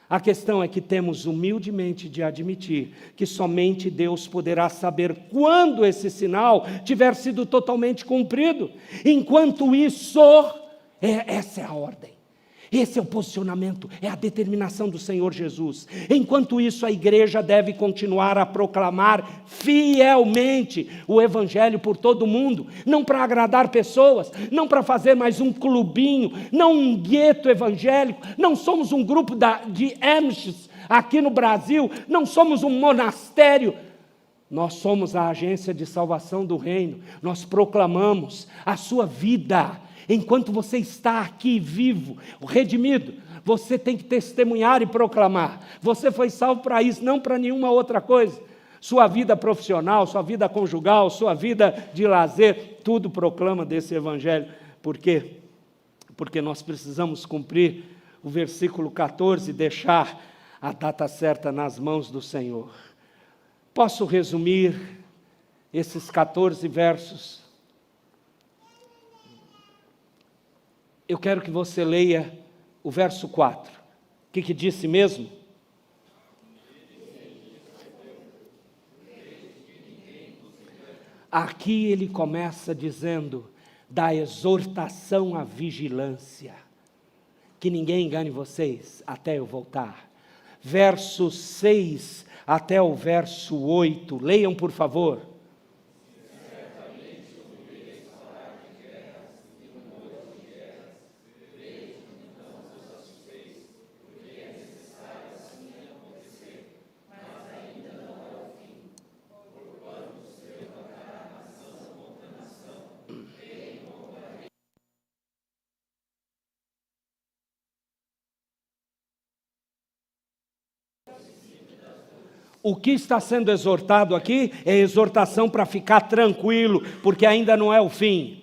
A questão é que temos humildemente de admitir que somente Deus poderá saber quando esse sinal tiver sido totalmente cumprido. Enquanto isso, essa é a ordem. Esse é o posicionamento, é a determinação do Senhor Jesus. Enquanto isso, a igreja deve continuar a proclamar fielmente o Evangelho por todo o mundo, não para agradar pessoas, não para fazer mais um clubinho, não um gueto evangélico, não somos um grupo de Amish aqui no Brasil, não somos um monastério. Nós somos a agência de salvação do reino, nós proclamamos a sua vida. Enquanto você está aqui vivo, redimido, você tem que testemunhar e proclamar. Você foi salvo para isso, não para nenhuma outra coisa. Sua vida profissional, sua vida conjugal, sua vida de lazer, tudo proclama desse Evangelho. Por quê? Porque nós precisamos cumprir o versículo 14, deixar a data certa nas mãos do Senhor. Posso resumir esses 14 versos? Eu quero que você leia o verso 4. O que disse mesmo? Aqui ele começa dizendo da exortação à vigilância. Que ninguém engane vocês até eu voltar. Verso 6 até o verso 8. Leiam, por favor. O que está sendo exortado aqui é exortação para ficar tranquilo, porque ainda não é o fim.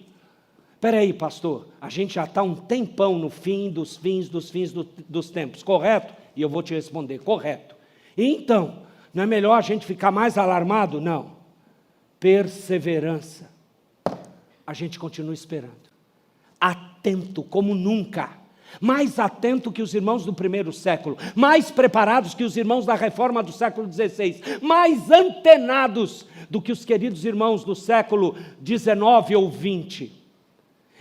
Espera aí, pastor, a gente já está um tempão no fim dos fins dos tempos, correto? E eu vou te responder, correto. Então, não é melhor a gente ficar mais alarmado? Não. Perseverança. A gente continua esperando. Atento como nunca. Mais atento que os irmãos do primeiro século, mais preparados que os irmãos da reforma do século XVI, mais antenados do que os queridos irmãos do século XIX ou XX.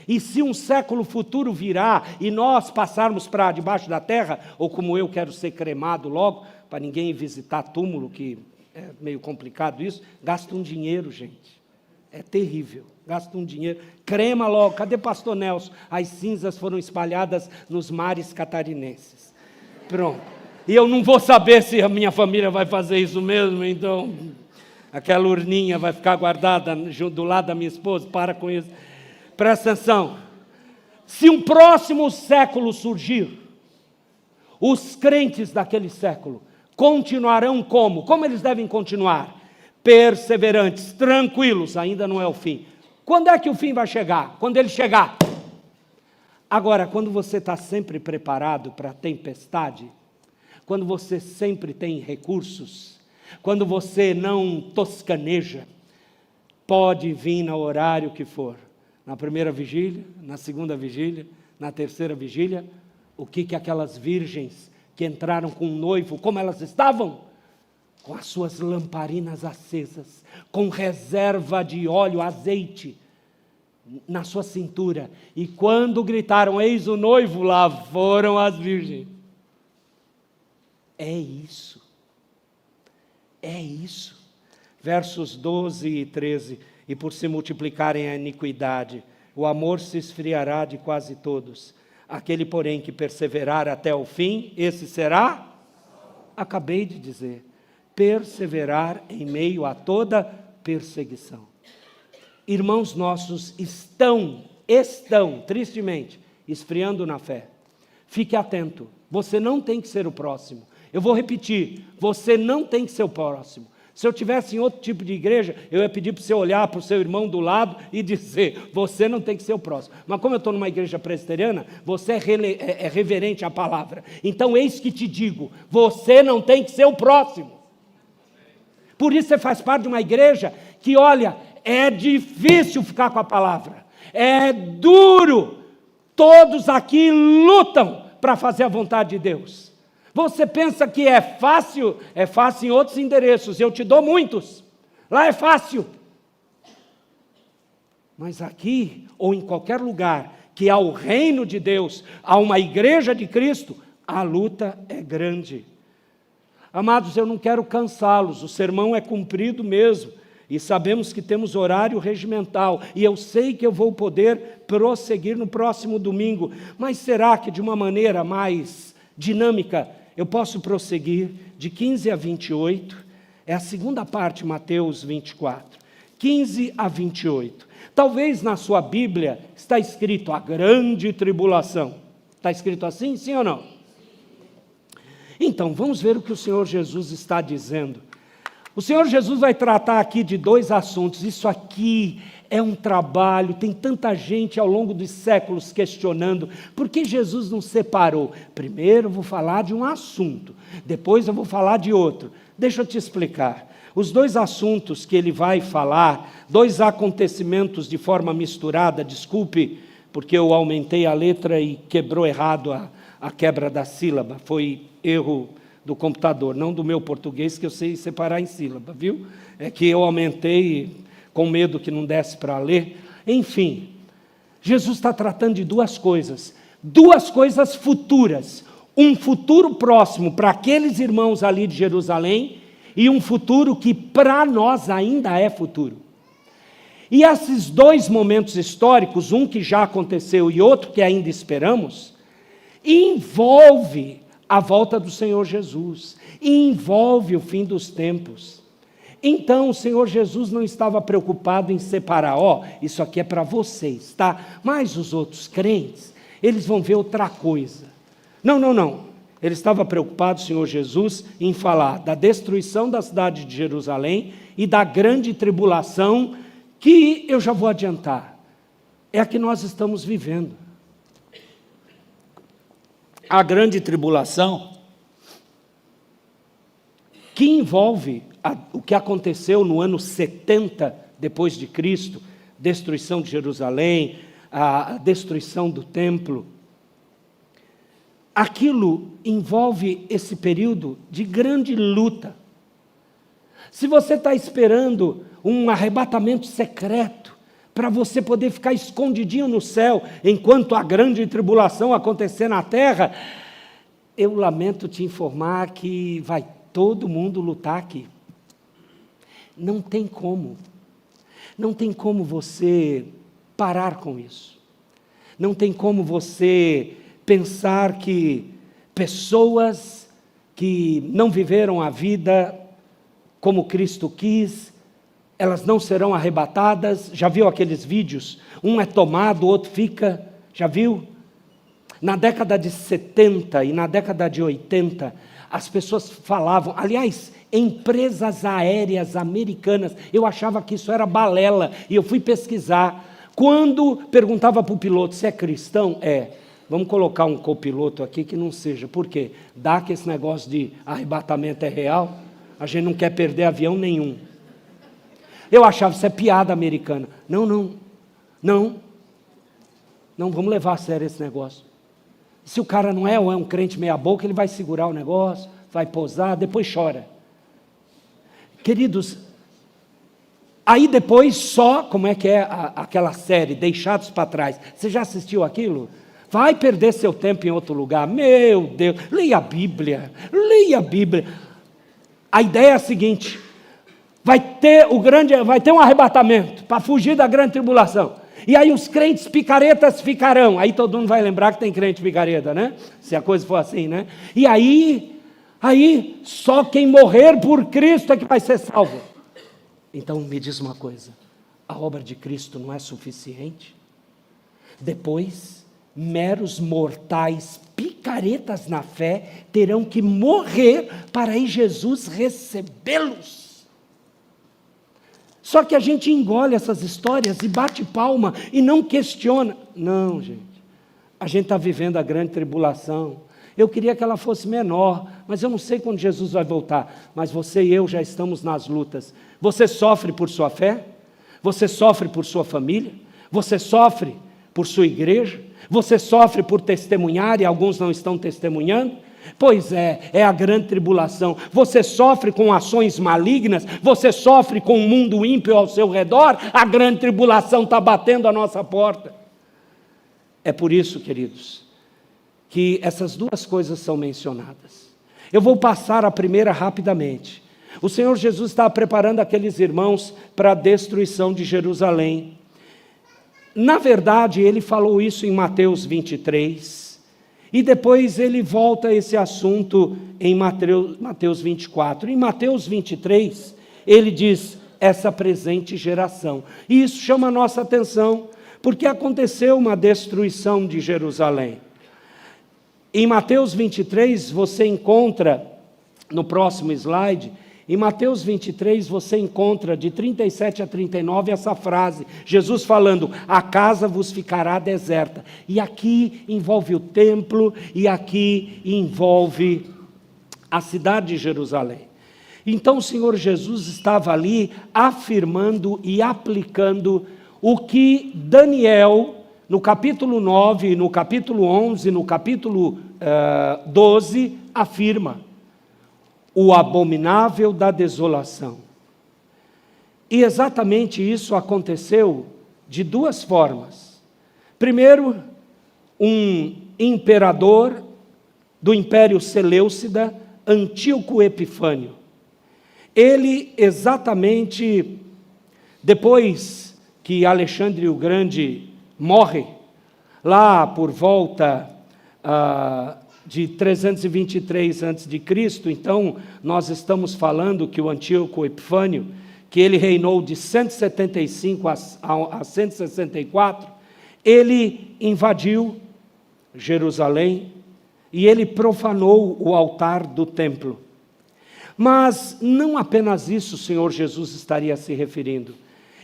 E se um século futuro virá e nós passarmos para debaixo da terra, ou como eu quero ser cremado logo, para ninguém visitar túmulo, que é meio complicado isso, gasta um dinheiro, gente. É terrível. Gasta um dinheiro, crema logo. Cadê pastor Nelson? As cinzas foram espalhadas nos mares catarinenses. Pronto. E eu não vou saber se a minha família vai fazer isso mesmo, então aquela urninha vai ficar guardada do lado da minha esposa. Para com isso. Presta atenção. Se um próximo século surgir, os crentes daquele século continuarão como? Como eles devem continuar? Perseverantes, tranquilos, ainda não é o fim. Quando é que o fim vai chegar? Quando ele chegar. Agora, quando você está sempre preparado para a tempestade, quando você sempre tem recursos, quando você não toscaneja, pode vir no horário que for. Na primeira vigília, na segunda vigília, na terceira vigília, o que aquelas virgens que entraram com o noivo, como elas estavam? Com as suas lamparinas acesas, com reserva de óleo, azeite, na sua cintura. E quando gritaram, eis o noivo, lá foram as virgens. É isso. É isso. Versos 12 e 13. E por se multiplicarem a iniquidade, o amor se esfriará de quase todos. Aquele, porém, que perseverar até o fim, esse será? Acabei de dizer. Perseverar em meio a toda perseguição. Irmãos nossos estão, tristemente, esfriando na fé. Fique atento, você não tem que ser o próximo. Eu vou repetir, você não tem que ser o próximo. Se eu tivesse em outro tipo de igreja, eu ia pedir para você olhar para o seu irmão do lado e dizer, você não tem que ser o próximo. Mas como eu estou numa igreja presbiteriana, você é reverente à palavra. Então eis que te digo, você não tem que ser o próximo. Por isso você faz parte de uma igreja que, olha, é difícil ficar com a palavra. É duro. Todos aqui lutam para fazer a vontade de Deus. Você pensa que é fácil em outros endereços, eu te dou muitos. Lá é fácil. Mas aqui, ou em qualquer lugar, que há o reino de Deus, há uma igreja de Cristo, a luta é grande. Amados, eu não quero cansá-los, o sermão é cumprido mesmo, e sabemos que temos horário regimental, e eu sei que eu vou poder prosseguir no próximo domingo, mas será que de uma maneira mais dinâmica eu posso prosseguir de 15 a 28, é a segunda parte, Mateus 24, 15 a 28. Talvez na sua Bíblia está escrito a grande tribulação. Está escrito assim, sim ou não? Então, vamos ver o que o Senhor Jesus está dizendo. O Senhor Jesus vai tratar aqui de dois assuntos. Isso aqui é um trabalho, tem tanta gente ao longo dos séculos questionando, por que Jesus não separou? Primeiro eu vou falar de um assunto, depois eu vou falar de outro. Deixa eu te explicar. Os dois assuntos que ele vai falar, dois acontecimentos de forma misturada, desculpe, porque eu aumentei a letra e quebrou errado a quebra da sílaba, foi erro do computador, não do meu português, que eu sei separar em sílaba, viu? É que eu aumentei com medo que não desse para ler. Enfim, Jesus está tratando de duas coisas futuras, um futuro próximo para aqueles irmãos ali de Jerusalém e um futuro que para nós ainda é futuro. E esses dois momentos históricos, um que já aconteceu e outro que ainda esperamos, envolve a volta do Senhor Jesus, envolve o fim dos tempos. Então o Senhor Jesus não estava preocupado em separar, isso aqui é para vocês, tá? Mas os outros crentes, eles vão ver outra coisa. Não. Ele estava preocupado, o Senhor Jesus, em falar da destruição da cidade de Jerusalém e da grande tribulação que, eu já vou adiantar, é a que nós estamos vivendo. A grande tribulação que envolve o que aconteceu no ano 70 depois de Cristo, destruição de Jerusalém, a destruição do templo. Aquilo envolve esse período de grande luta. Se você está esperando um arrebatamento secreto, para você poder ficar escondidinho no céu, enquanto a grande tribulação acontecer na terra, eu lamento te informar que vai todo mundo lutar aqui. Não tem como você parar com isso. Não tem como você pensar que pessoas que não viveram a vida como Cristo quis, elas não serão arrebatadas. Já viu aqueles vídeos? Um é tomado, o outro fica, já viu? Na década de 70 e na década de 80, as pessoas falavam, aliás, empresas aéreas americanas, eu achava que isso era balela, e eu fui pesquisar. Quando perguntava para o piloto, se é cristão? Vamos colocar um copiloto aqui que não seja, por quê? Dá que esse negócio de arrebatamento é real, a gente não quer perder avião nenhum. Eu achava isso é piada americana. Não. Não, vamos levar a sério esse negócio. Se o cara não é ou é um crente meia boca, ele vai segurar o negócio, vai posar, depois chora. Queridos, aí depois só, como é que é aquela série, Deixados para Trás? Você já assistiu aquilo? Vai perder seu tempo em outro lugar. Meu Deus, leia a Bíblia, leia a Bíblia. A ideia é a seguinte, vai ter um arrebatamento para fugir da grande tribulação. E aí os crentes picaretas ficarão. Aí todo mundo vai lembrar que tem crente picareta, né? Se a coisa for assim, né? E aí só quem morrer por Cristo é que vai ser salvo. Então me diz uma coisa, a obra de Cristo não é suficiente? Depois, meros mortais, picaretas na fé, terão que morrer para aí Jesus recebê-los. Só que a gente engole essas histórias e bate palma e não questiona. Não, gente, a gente está vivendo a grande tribulação. Eu queria que ela fosse menor, mas eu não sei quando Jesus vai voltar. Mas você e eu já estamos nas lutas. Você sofre por sua fé? Você sofre por sua família? Você sofre por sua igreja? Você sofre por testemunhar e alguns não estão testemunhando? Pois é a grande tribulação. Você sofre com ações malignas, você sofre com o mundo ímpio ao seu redor, a grande tribulação está batendo a nossa porta. É por isso, queridos, que essas duas coisas são mencionadas. Eu vou passar a primeira rapidamente. O Senhor Jesus estava preparando aqueles irmãos para a destruição de Jerusalém. Na verdade, ele falou isso em Mateus 23, e depois ele volta a esse assunto em Mateus 24. Em Mateus 23, ele diz, essa presente geração. E isso chama a nossa atenção, porque aconteceu uma destruição de Jerusalém. Em Mateus 23, você encontra, no próximo slide, em Mateus 23, você encontra de 37 a 39 essa frase, Jesus falando, a casa vos ficará deserta. E aqui envolve o templo, e aqui envolve a cidade de Jerusalém. Então o Senhor Jesus estava ali afirmando e aplicando o que Daniel, no capítulo 9, no capítulo 11, no capítulo 12, afirma. O abominável da desolação. E exatamente isso aconteceu de duas formas. Primeiro, um imperador do Império Seleucida, Antíoco Epifânio. Ele exatamente, depois que Alexandre o Grande morre, lá por volta de 323 a.C., então nós estamos falando que o Antíoco Epifânio, que ele reinou de 175 a 164, ele invadiu Jerusalém e ele profanou o altar do templo. Mas não apenas isso o Senhor Jesus estaria se referindo.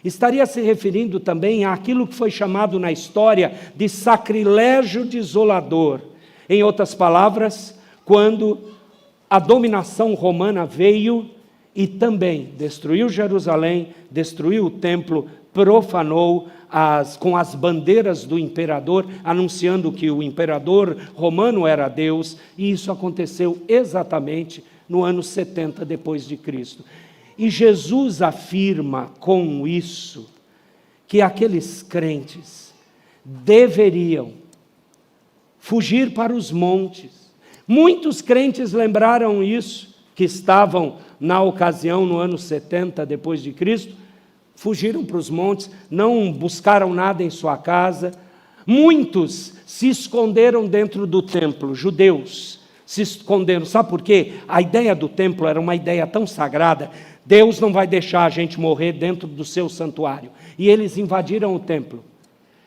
Estaria se referindo também àquilo que foi chamado na história de sacrilégio desolador. Em outras palavras, quando a dominação romana veio e também destruiu Jerusalém, destruiu o templo, profanou com as bandeiras do imperador, anunciando que o imperador romano era Deus, e isso aconteceu exatamente no ano 70 depois de Cristo. E Jesus afirma com isso que aqueles crentes deveriam fugir para os montes. Muitos crentes lembraram isso, que estavam na ocasião, no ano 70 depois de Cristo, fugiram para os montes, não buscaram nada em sua casa. Muitos se esconderam dentro do templo, judeus se esconderam. Sabe por quê? A ideia do templo era uma ideia tão sagrada, Deus não vai deixar a gente morrer dentro do seu santuário. E eles invadiram o templo.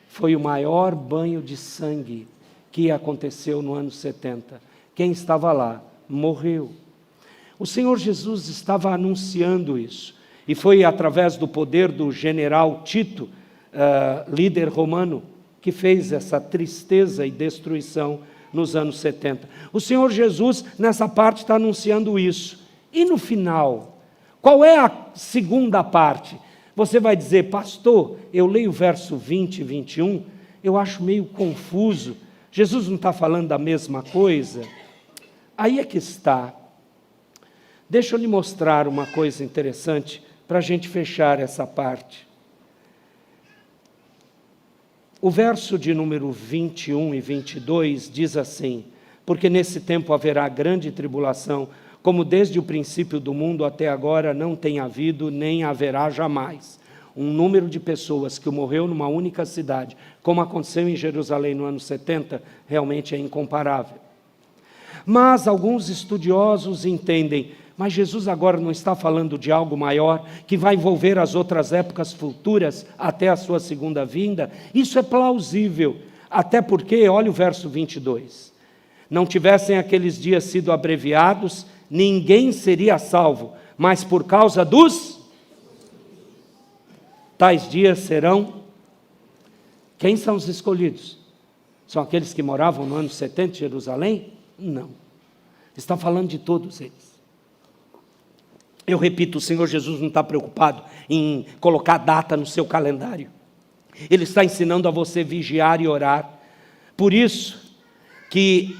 Foi o maior banho de sangue que aconteceu no ano 70. Quem estava lá morreu. O Senhor Jesus estava anunciando isso, e foi através do poder do general Tito, líder romano, que fez essa tristeza e destruição nos anos 70. O Senhor Jesus, nessa parte, está anunciando isso. E no final, qual é a segunda parte? Você vai dizer, pastor, eu leio o verso 20 e 21, eu acho meio confuso. Jesus não está falando da mesma coisa? Aí é que está. Deixa eu lhe mostrar uma coisa interessante para a gente fechar essa parte. O verso de número 21 e 22 diz assim: porque nesse tempo haverá grande tribulação, como desde o princípio do mundo até agora não tem havido, nem haverá jamais. Um número de pessoas que morreu numa única cidade, como aconteceu em Jerusalém no ano 70, realmente é incomparável. Mas alguns estudiosos entendem, mas Jesus agora não está falando de algo maior, que vai envolver as outras épocas futuras até a sua segunda vinda? Isso é plausível, até porque, olha o verso 22, não tivessem aqueles dias sido abreviados, ninguém seria salvo, mas por causa dos tais dias serão... Quem são os escolhidos? São aqueles que moravam no ano 70 em Jerusalém? Não. Está falando de todos eles. Eu repito, o Senhor Jesus não está preocupado em colocar data no seu calendário. Ele está ensinando a você vigiar e orar. Por isso que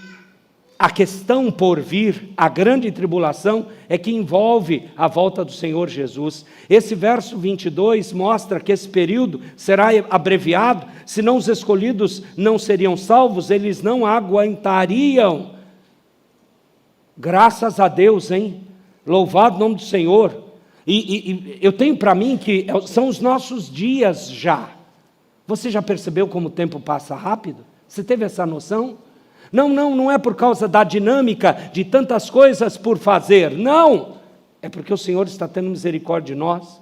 a questão por vir, a grande tribulação, é que envolve a volta do Senhor Jesus. Esse verso 22 mostra que esse período será abreviado, senão os escolhidos não seriam salvos, eles não aguentariam. Graças a Deus, hein? Louvado o nome do Senhor. E eu tenho para mim que são os nossos dias já. Você já percebeu como o tempo passa rápido? Você teve essa noção? Não é por causa da dinâmica de tantas coisas por fazer, não, é porque o Senhor está tendo misericórdia de nós.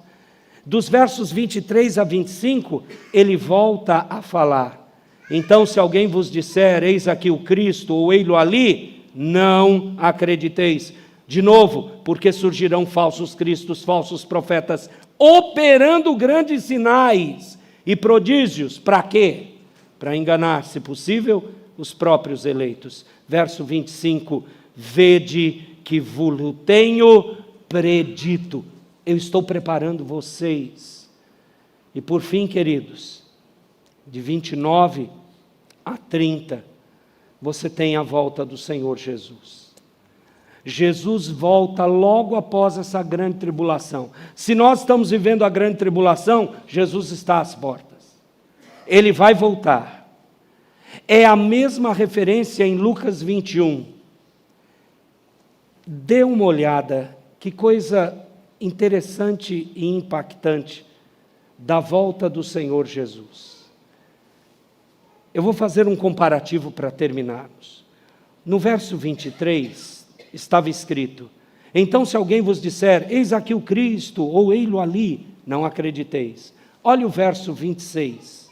Dos versos 23 a 25, ele volta a falar: então se alguém vos disser, eis aqui o Cristo, ou ei-lo ali, não acrediteis. De novo, porque surgirão falsos cristos, falsos profetas, operando grandes sinais e prodígios, para quê? Para enganar, se possível, os próprios eleitos. Verso 25, vede que vos tenho predito. Eu estou preparando vocês. E por fim, queridos, de 29 a 30, você tem a volta do Senhor Jesus. Jesus volta logo após essa grande tribulação. Se nós estamos vivendo a grande tribulação, Jesus está às portas. Ele vai voltar. É a mesma referência em Lucas 21. Dê uma olhada, que coisa interessante e impactante da volta do Senhor Jesus. Eu vou fazer um comparativo para terminarmos. No verso 23, estava escrito: então se alguém vos disser, eis aqui o Cristo, ou ei-lo ali, não acrediteis. Olha o verso 26.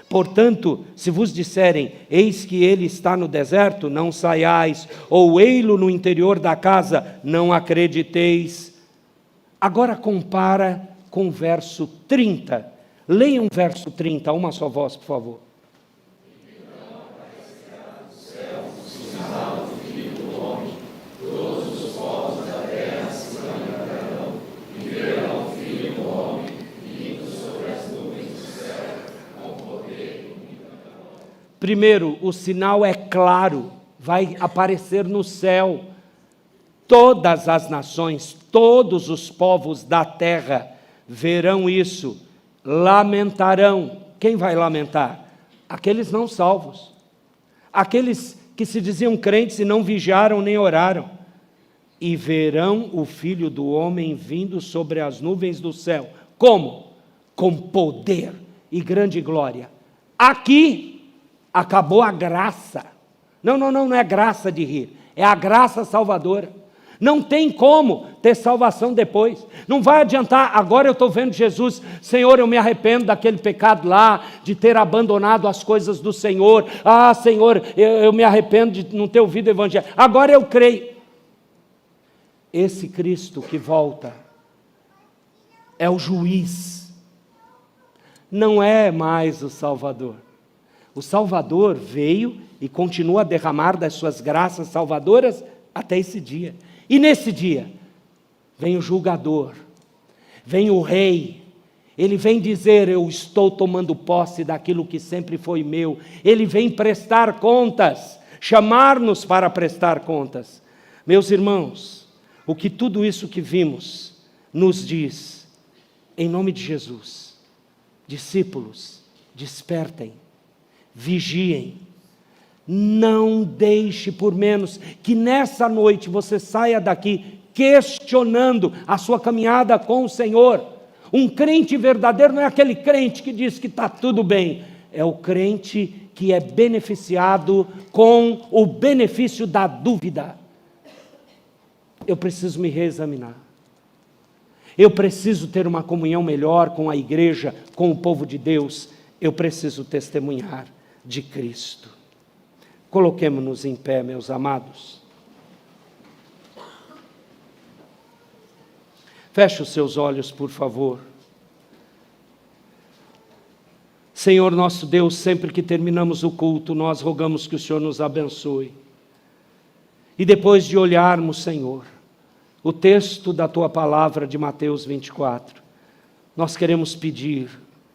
Portanto, se vos disserem, eis que ele está no deserto, não saiais, ou ei-lo no interior da casa, não acrediteis. Agora compara com o verso 30. Leiam o verso 30, uma só voz, por favor. Primeiro, o sinal é claro, vai aparecer no céu. Todas as nações, todos os povos da terra verão isso, lamentarão. Quem vai lamentar? Aqueles não salvos, aqueles que se diziam crentes e não vigiaram nem oraram. E verão o Filho do Homem vindo sobre as nuvens do céu. Como? Com poder e grande glória. Aqui acabou a graça. Não é graça de rir, é a graça salvadora. Não tem como ter salvação depois. Não vai adiantar, agora eu estou vendo Jesus, Senhor, eu me arrependo daquele pecado lá, de ter abandonado as coisas do Senhor. Ah, Senhor, eu me arrependo de não ter ouvido o Evangelho. Agora eu creio. Esse Cristo que volta é o juiz, não é mais o Salvador. O Salvador veio e continua a derramar das suas graças salvadoras até esse dia. E nesse dia, vem o julgador, vem o rei, Ele vem dizer: eu estou tomando posse daquilo que sempre foi meu. Ele vem prestar contas, chamar-nos para prestar contas. Meus irmãos, o que tudo isso que vimos nos diz, em nome de Jesus: discípulos, despertem, vigiem, não deixe por menos que nessa noite você saia daqui questionando a sua caminhada com o Senhor. Um crente verdadeiro não é aquele crente que diz que está tudo bem, é o crente que é beneficiado com o benefício da dúvida. Eu preciso me reexaminar. Eu preciso ter uma comunhão melhor com a igreja, com o povo de Deus. Eu preciso testemunhar de Cristo. Coloquemo-nos em pé, meus amados. Feche os seus olhos, por favor. Senhor nosso Deus, sempre que terminamos o culto, nós rogamos que o Senhor nos abençoe. E depois de olharmos, Senhor, o texto da Tua palavra de Mateus 24, nós queremos pedir: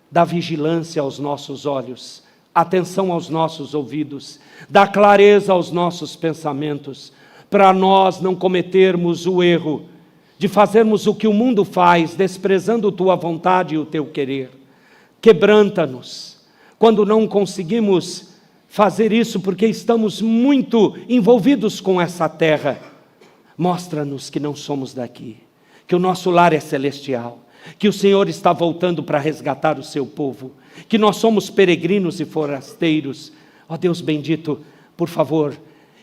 dá vigilância aos nossos olhos, atenção aos nossos ouvidos, dá clareza aos nossos pensamentos, para nós não cometermos o erro de fazermos o que o mundo faz, desprezando Tua vontade e o Teu querer. Quebranta-nos quando não conseguimos fazer isso, porque estamos muito envolvidos com essa terra. Mostra-nos que não somos daqui, que o nosso lar é celestial, que o Senhor está voltando para resgatar o seu povo, que nós somos peregrinos e forasteiros. Ó Deus bendito, por favor,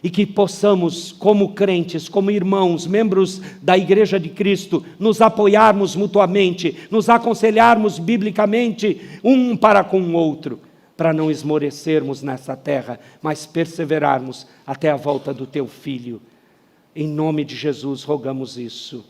e que possamos, como crentes, como irmãos, membros da Igreja de Cristo, nos apoiarmos mutuamente, nos aconselharmos biblicamente um para com o outro, para não esmorecermos nessa terra, mas perseverarmos até a volta do Teu Filho. Em nome de Jesus rogamos isso.